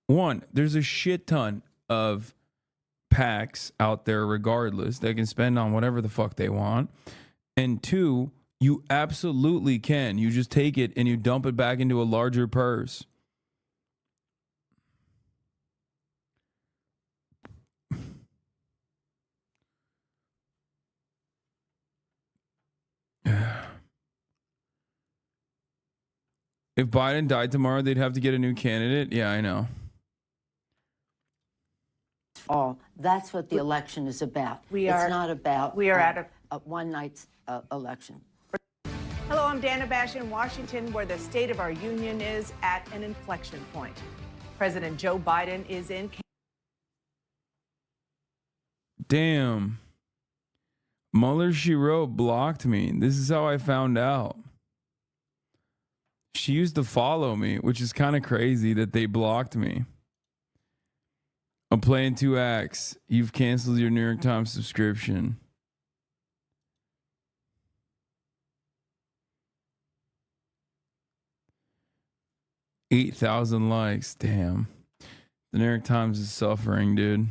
One, there's a shit ton of PACs out there regardless that can spend on whatever the fuck they want. And two, you absolutely can. You just take it and you dump it back into a larger purse. If Biden died tomorrow, they'd have to get a new candidate. Yeah, I know.
That's what the election is about. It's not about a one night's election.
Hello, I'm Dana Bash in Washington, where the state of our union is at an inflection point. President Joe Biden is in.
Damn. Mueller, she wrote, blocked me. This is how I found out. She used to follow me, which is kind of crazy that they blocked me. I'm playing 2 acts. You've canceled your New York Times subscription. $8,000 likes. Damn. The New York Times is suffering, dude.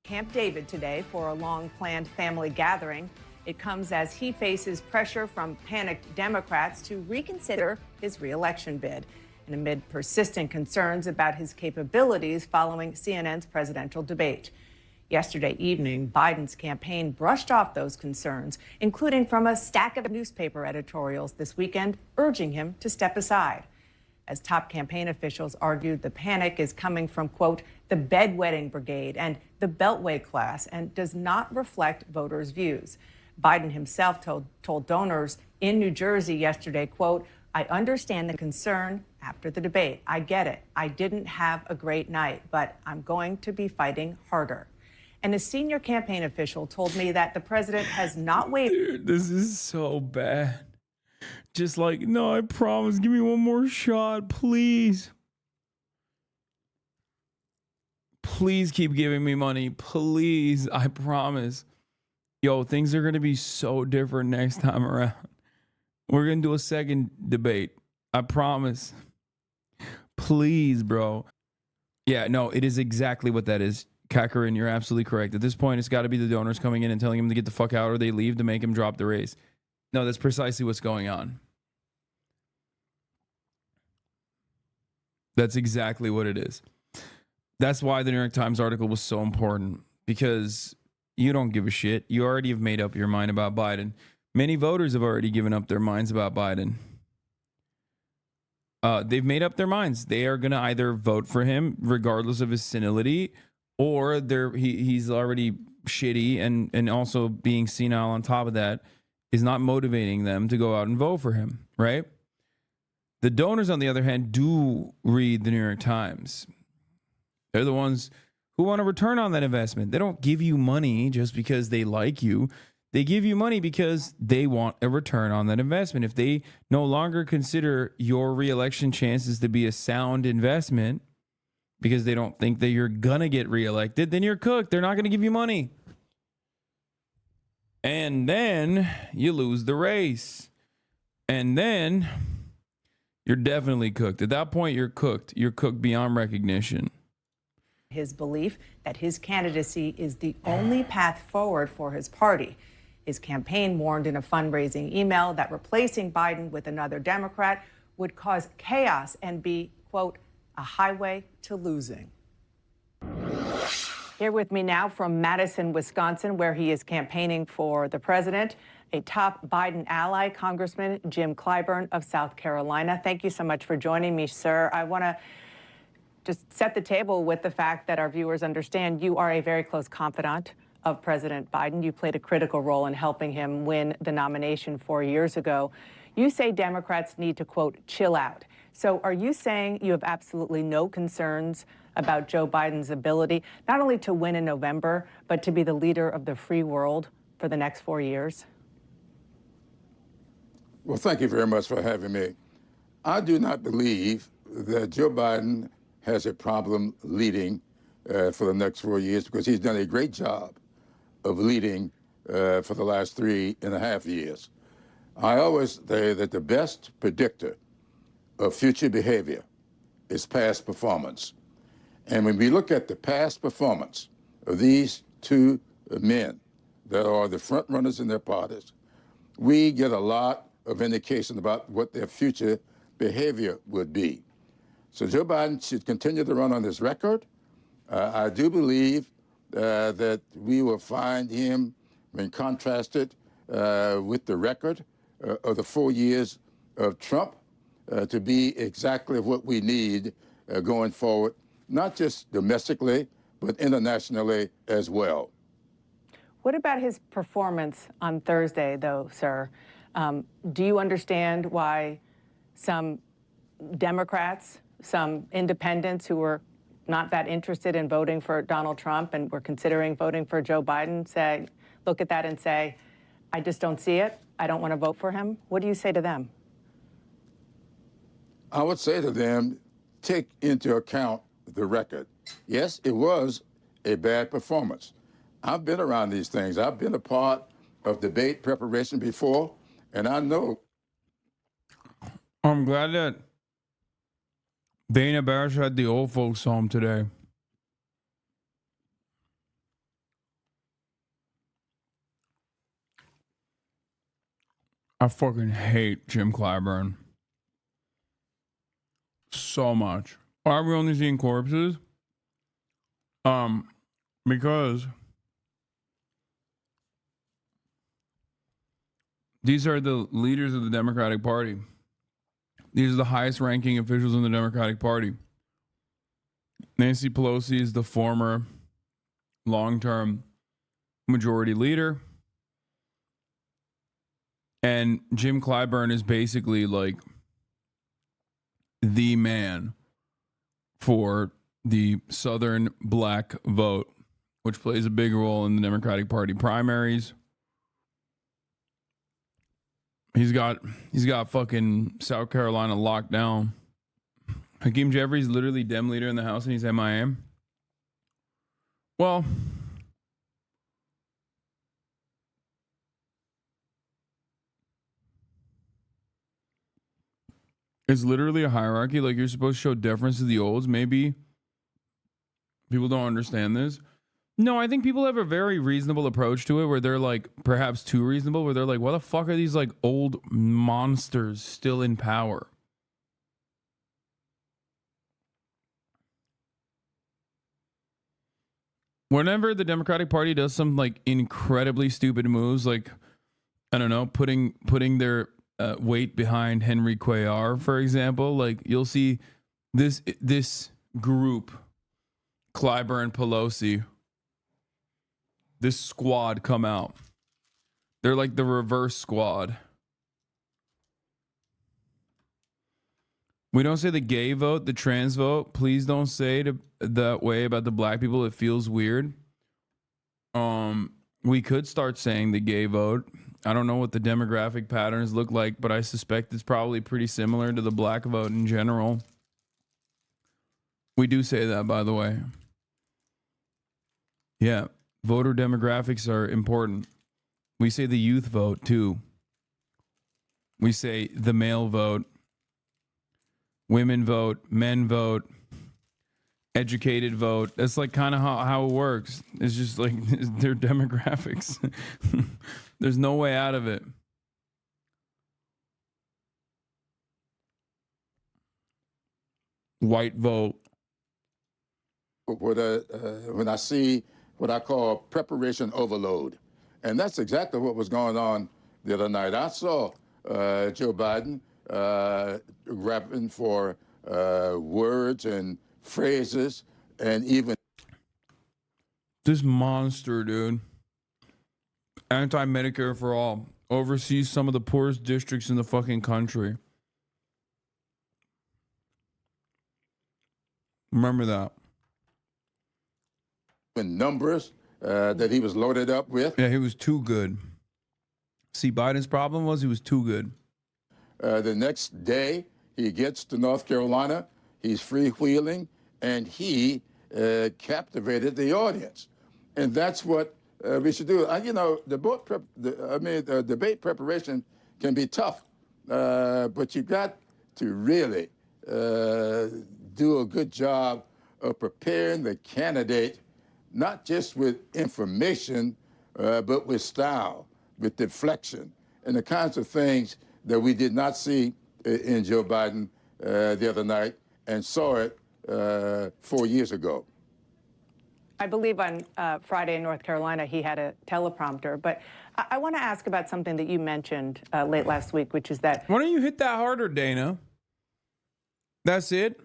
Camp David today for a long-planned family gathering. It comes as he faces pressure from panicked Democrats to reconsider his re-election bid, and amid persistent concerns about his capabilities following CNN's presidential debate. Yesterday evening, Biden's campaign brushed off those concerns, including from a stack of newspaper editorials this weekend, urging him to step aside. As top campaign officials argued, the panic is coming from, quote, the bedwetting brigade and the Beltway class, and does not reflect voters' views. Biden himself told donors in New Jersey yesterday, quote, I understand the concern after the debate. I get it. I didn't have a great night, but I'm going to be fighting harder. And a senior campaign official told me that the president has not wavered.
Dude, this is so bad. Just like, no, I promise. Give me one more shot, please. Please keep giving me money. Please, I promise. Yo, things are going to be so different next time around. We're going to do a second debate. I promise. Please, bro. Yeah, no, it is exactly what that is. Kakarin, you're absolutely correct. At this point, it's got to be the donors coming in and telling him to get the fuck out or they leave to make him drop the race. No, that's precisely what's going on. That's exactly what it is. That's why the New York Times article was so important, because you don't give a shit. You already have made up your mind about Biden. Many voters have already given up their minds about Biden. They've made up their minds. They are going to either vote for him regardless of his senility, or he's already shitty, and also being senile on top of that is not motivating them to go out and vote for him, right? The donors, on the other hand, do read the New York Times. They're the ones who want a return on that investment. They don't give you money just because they like you. They give you money because they want a return on that investment. If they no longer consider your reelection chances to be a sound investment because they don't think that you're going to get reelected, then you're cooked. They're not going to give you money. And then you lose the race. And then you're definitely cooked. At that point, you're cooked. You're cooked beyond recognition.
His belief that his candidacy is the only path forward for his party. His campaign warned in a fundraising email that replacing Biden with another Democrat would cause chaos and be, quote, a highway to losing. Here with me now from Madison, Wisconsin, where he is campaigning for the president, a top Biden ally, Congressman Jim Clyburn of South Carolina. Thank you so much for joining me, sir. I want to just set the table with the fact that our viewers understand you are a very close confidant of President Biden. You played a critical role in helping him win the nomination 4 years ago. You say Democrats need to, quote, chill out. So are you saying you have absolutely no concerns about Joe Biden's ability not only to win in November, but to be the leader of the free world for the next 4 years?
Well, thank you very much for having me. I do not believe that Joe Biden has a problem leading for the next 4 years, because he's done a great job of leading for the last 3.5 years. I always say that the best predictor of future behavior is past performance. And when we look at the past performance of these two men that are the front runners in their parties, we get a lot of indication about what their future behavior would be. So Joe Biden should continue to run on this record. I do believe that we will find him, when contrasted with the record of the 4 years of Trump, to be exactly what we need going forward, not just domestically, but internationally as well.
What about his performance on Thursday, though, sir? Do you understand why some Democrats, some independents who were not that interested in voting for Donald Trump and were considering voting for Joe Biden look at that and say, I just don't see it. I don't want to vote for him. What do you say to them?
I would say to them, take into account the record. Yes, it was a bad performance. I've been around these things. I've been a part of debate preparation before, and I know.
I'm glad that Dana Barrett had the old folks home today. I fucking hate Jim Clyburn so much. Why are we only seeing corpses? Because these are the leaders of the Democratic Party. These are the highest ranking officials in the Democratic Party. Nancy Pelosi is the former long-term majority leader. And Jim Clyburn is basically like the man for the Southern black vote, which plays a big role in the Democratic Party primaries. He's got fucking South Carolina locked down. Hakeem Jeffries is literally Dem leader in the House and he's MIA. Well, It's literally a hierarchy. Like, you're supposed to show deference to the olds. Maybe people don't understand this. No, I think people have a very reasonable approach to it where they're like, perhaps too reasonable, where they're like, why the fuck are these like old monsters still in power? Whenever the Democratic Party does some like incredibly stupid moves, like, I don't know, putting their weight behind Henry Cuellar, for example, like, you'll see this group, Clyburn, Pelosi, this squad come out. They're like the reverse squad. We don't say the gay vote, the trans vote. Please don't say that way about the black people. It feels weird. We could start saying the gay vote. I don't know what the demographic patterns look like, but I suspect it's probably pretty similar to the black vote in general. We do say that, by the way. Yeah, voter demographics are important. We say the youth vote, too. We say the male vote. Women vote, men vote, educated vote. That's like kind of how it works. It's just like their demographics. There's no way out of it. White vote.
When I see what I call preparation overload, and that's exactly what was going on the other night. I saw Joe Biden grabbing for words and phrases and even
this monster, dude. Anti-Medicare for all. Oversees some of the poorest districts in the fucking country. Remember that.
Numbers that he was loaded up with.
Yeah, he was too good. See, Biden's problem was he was too good.
The next day, he gets to North Carolina. He's freewheeling, and he captivated the audience. And that's what we should do. You know, debate preparation can be tough, but you've got to really do a good job of preparing the candidate, not just with information, but with style, with deflection, and the kinds of things that we did not see in Joe Biden the other night and saw it 4 years ago.
I believe on Friday in North Carolina, he had a teleprompter. But I want to ask about something that you mentioned late last week, which is that...
Why don't you hit that harder, Dana? That's it?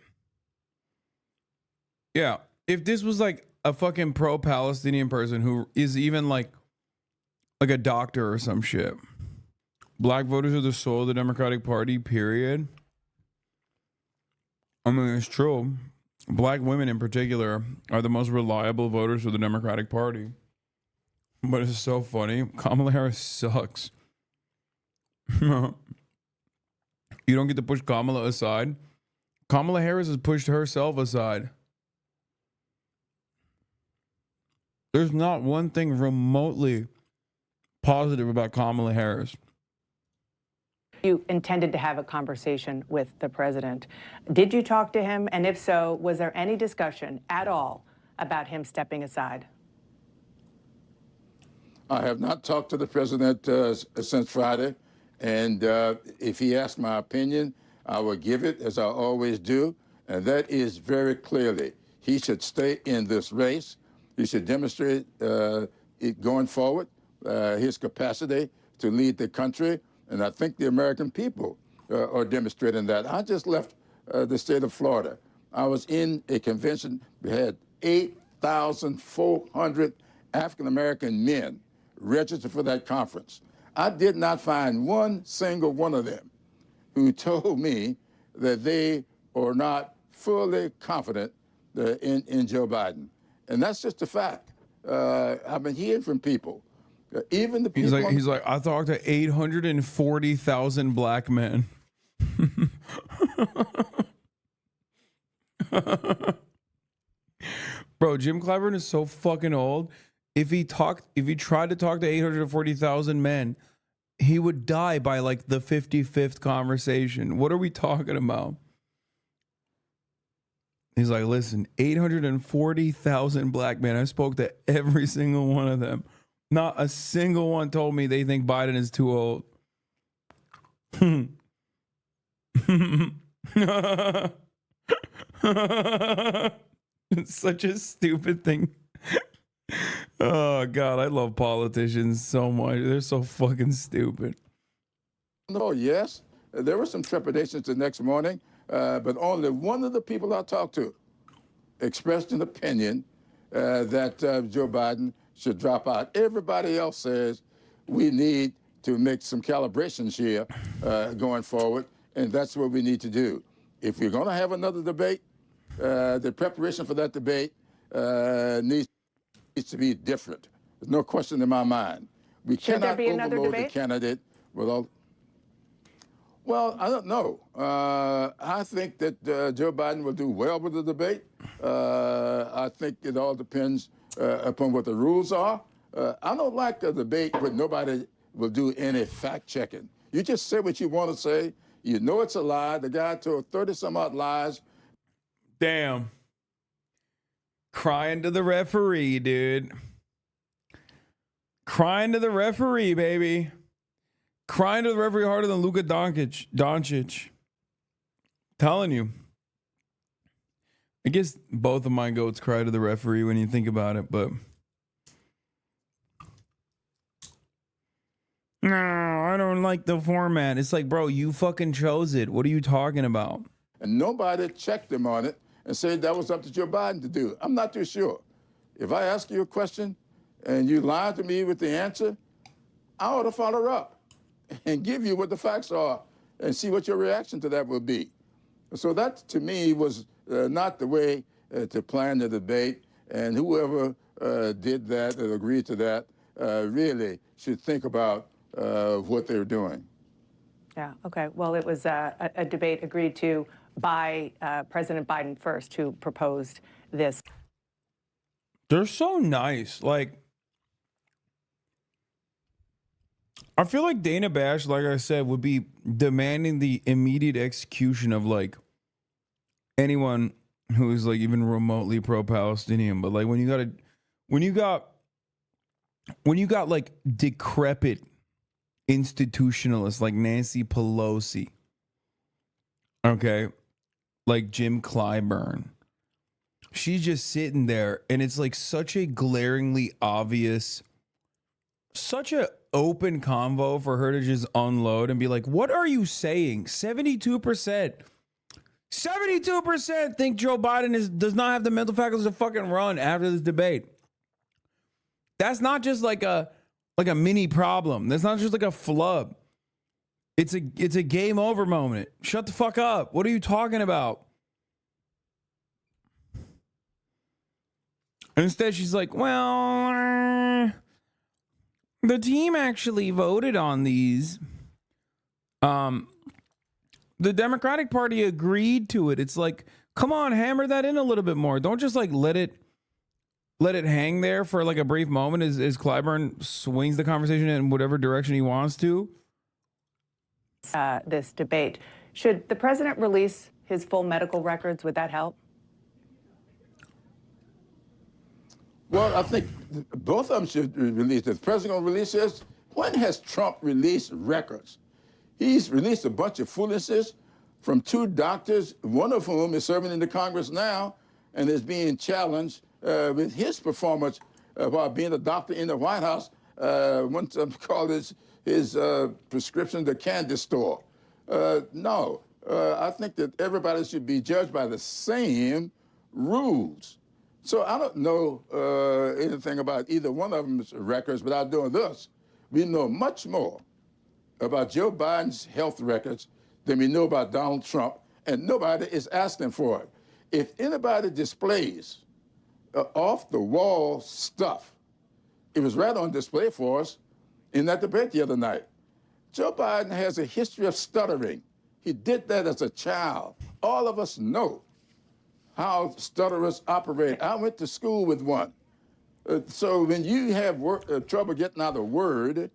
Yeah. If this was like a fucking pro-Palestinian person who is even like a doctor or some shit. Black voters are the soul of the Democratic Party, period. I mean, it's true. Black women in particular are the most reliable voters for the Democratic Party. But it's so funny. Kamala Harris sucks. You don't get to push Kamala aside. Kamala Harris has pushed herself aside. There's not one thing remotely positive about Kamala Harris.
You intended to have a conversation with the president. Did you talk to him? And if so, was there any discussion at all about him stepping aside?
I have not talked to the president since Friday. And if he asks my opinion, I will give it, as I always do. And that is very clearly, he should stay in this race. He should demonstrate it going forward, his capacity to lead the country. And I think the American people are demonstrating that. I just left the state of Florida. I was in a convention. We had 8,400 African-American men registered for that conference. I did not find one single one of them who told me that they are not fully confident in Joe Biden. And that's just a fact. I've been hearing from people. Even the people
He's like, I talked to 840,000 black men. Bro, Jim Clyburn is so fucking old. If he tried to talk to 840,000 men, he would die by like the 55th conversation. What are we talking about? He's like, listen, 840,000 black men. I spoke to every single one of them. Not a single one told me they think Biden is too old. It's such a stupid thing. Oh, God, I love politicians so much. They're so fucking stupid.
Oh, yes. There were some trepidations the next morning, but only one of the people I talked to expressed an opinion that Joe Biden should drop out. Everybody else says we need to make some calibrations here going forward, and that's what we need to do. If we're going to have another debate, the preparation for that debate needs to be different. There's no question in my mind. We
Should there
cannot
be another
overload
debate?
the candidate with all. Well, I don't know. I think that Joe Biden will do well with the debate. I think it all depends upon what the rules are. I don't like a debate where nobody will do any fact checking. You just say what you want to say. You know it's a lie. The guy told 30-some-odd lies.
Damn. Crying to the referee, dude. Crying to the referee, baby. Crying to the referee harder than Luka Doncic. Telling you. I guess both of my goats cry to the referee when you think about it, but no, I don't like the format. It's like, bro, you fucking chose it. What are you talking about?
And nobody checked him on it and said that was up to Joe Biden to do. I'm not too sure. If I ask you a question and you lie to me with the answer, I ought to follow up and give you what the facts are and see what your reaction to that will be. So that, to me, was not the way to plan the debate. And whoever did that or agreed to that really should think about what they're doing.
Yeah, okay. Well, it was a debate agreed to by President Biden first, who proposed this.
They're so nice. Like, I feel like Dana Bash, like I said, would be demanding the immediate execution of like anyone who is like even remotely pro-Palestinian. But like when you got like decrepit institutionalists like Nancy Pelosi, okay, like Jim Clyburn, she's just sitting there and it's like such a glaringly obvious, such a open convo for her to just unload and be like, what are you saying? 72% think Joe Biden does not have the mental faculties to fucking run after this debate. That's not just like a mini problem. That's not just like a flub. It's a game over moment. Shut the fuck up. What are you talking about? And instead she's like, well, the team actually voted on these. The Democratic Party agreed to it. It's like, come on, hammer that in a little bit more. Don't just like let it hang there for like a brief moment as Clyburn swings the conversation in whatever direction he wants to.
This debate. Should the president release his full medical records? Would that help?
Well, I think both of them should release it. The president will release his. When has Trump released records? He's released a bunch of foolishness from two doctors, one of whom is serving in the Congress now and is being challenged with his performance while being a doctor in the White House. One called his prescription the candy store. No, I think that everybody should be judged by the same rules. So I don't know anything about either one of them's records, but I'm doing this. We know much more about Joe Biden's health records than we know about Donald Trump, and nobody is asking for it. If anybody displays off-the-wall stuff, it was right on display for us in that debate the other night. Joe Biden has a history of stuttering. He did that as a child. All of us know how stutterers operate. I went to school with one. So when you have trouble getting out a word,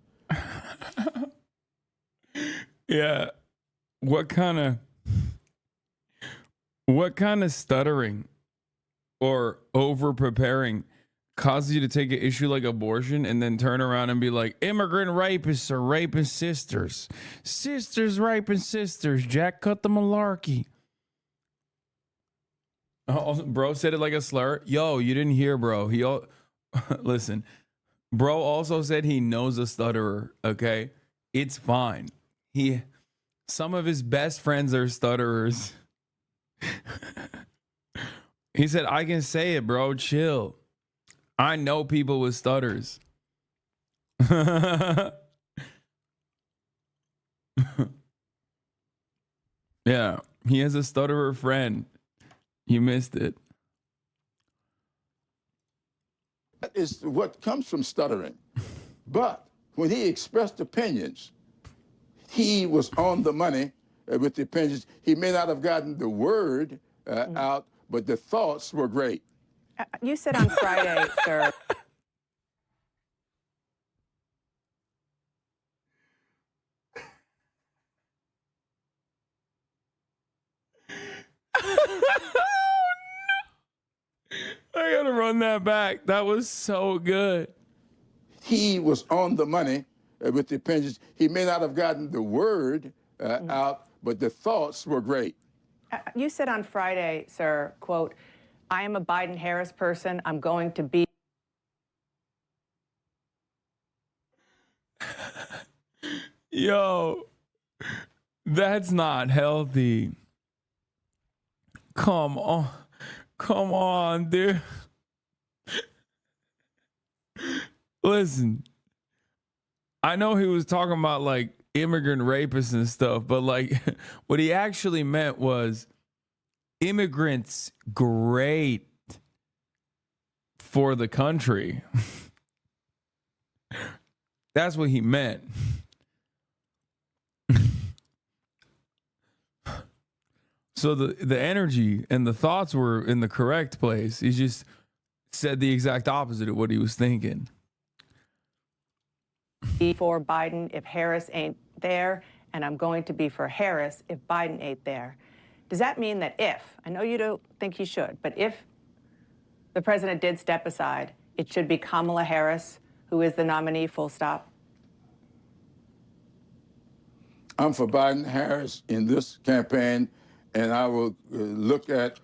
Yeah. What kind of stuttering or over preparing causes you to take an issue like abortion and then turn around and be like, immigrant rapists are raping sisters. Sisters raping sisters. Jack cut the malarkey. Oh, bro said it like a slur. Yo, you didn't hear, bro. Listen, bro also said he knows a stutterer. Okay, it's fine. Some of his best friends are stutterers. He said, I can say it, bro. Chill. I know people with stutters. Yeah, he has a stutterer friend. You missed it.
That is what comes from stuttering. But when he expressed opinions, he was on the money with the opinions. He may not have gotten the word out, but the thoughts were great.
You said on Friday, sir.
I gotta run that back. That was so good.
He was on the money with the opinions. He may not have gotten the word out, but the thoughts were great.
You said on Friday, sir, quote, I am a Biden-Harris person. I'm going to be.
Yo, that's not healthy. Come on, dude. Listen, I know he was talking about like immigrant rapists and stuff, but like what he actually meant was immigrants great for the country. That's what he meant. So the energy and the thoughts were in the correct place. He just said the exact opposite of what he was thinking.
Be for Biden if Harris ain't there, and I'm going to be for Harris if Biden ain't there. Does that mean that if, I know you don't think he should, but if the president did step aside, it should be Kamala Harris who is the nominee, full stop?
I'm for Biden-Harris in this campaign, and I will look at,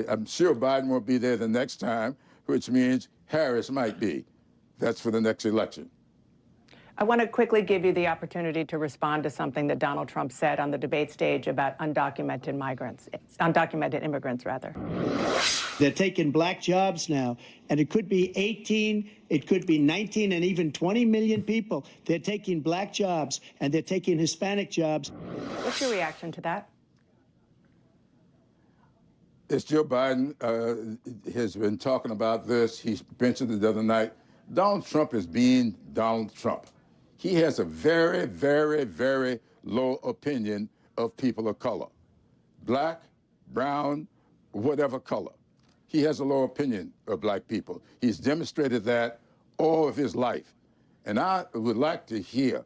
I'm sure Biden won't be there the next time, which means Harris might be. That's for the next election.
I want to quickly give you the opportunity to respond to something that Donald Trump said on the debate stage about undocumented immigrants, rather.
They're taking black jobs now, and it could be 18, it could be 19, and even 20 million people. They're taking black jobs, and they're taking Hispanic jobs.
What's your reaction to that?
As Joe Biden has been talking about this, he mentioned it the other night, Donald Trump is being Donald Trump. He has a very, very, very low opinion of people of color. Black, brown, whatever color. He has a low opinion of black people. He's demonstrated that all of his life. And I would like to hear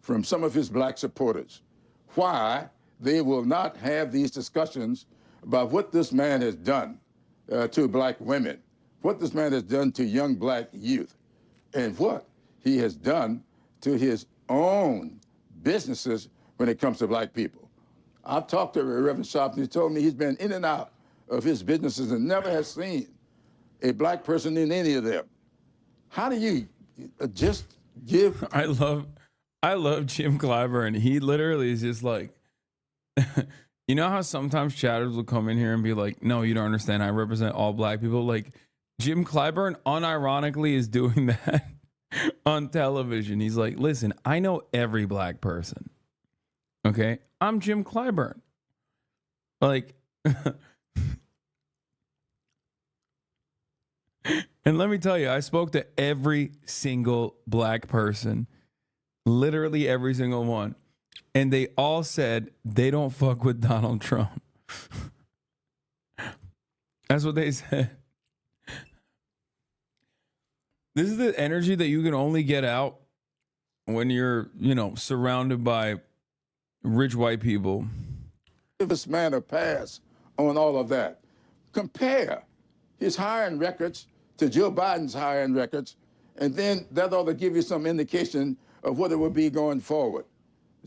from some of his black supporters why they will not have these discussions about what this man has done to black women, what this man has done to young black youth, and what he has done to his own businesses when it comes to black people. I've talked to Reverend Sharp, and he told me he's been in and out of his businesses and never has seen a black person in any of them. How do you just give?
I love Jim Clyburn. He literally is just like, you know how sometimes chatters will come in here and be like, no, you don't understand. I represent all black people. Like Jim Clyburn unironically is doing that on television. He's like, listen, I know every black person. Okay. I'm Jim Clyburn. Like, and let me tell you, I spoke to every single black person, literally every single one. And they all said they don't fuck with Donald Trump. That's what they said. This is the energy that you can only get out when you're, surrounded by Rich white people.
Give this man a pass on all of that. Compare his hiring records to Joe Biden's hiring records, and then that ought to give you some indication of what it will be going forward.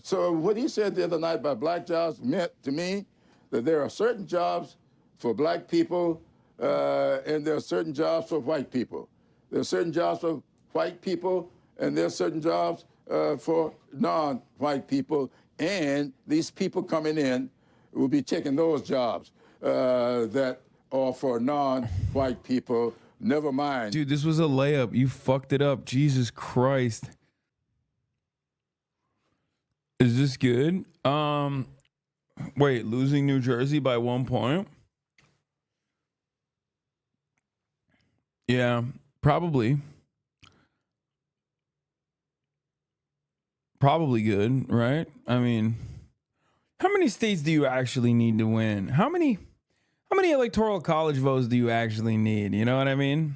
So what he said the other night about black jobs meant to me that there are certain jobs for black people and there are certain jobs for white people. There are certain jobs for white people and there are certain jobs for non-white people. And these people coming in will be taking those jobs that are for non-white people. Never mind.
Dude, this was a layup. You fucked it up. Jesus Christ. Is this good? Wait, losing New Jersey by 1 point? Yeah, probably. Probably good, right? I mean, how many states do you actually need to win? How many electoral college votes do you actually need? You know what I mean?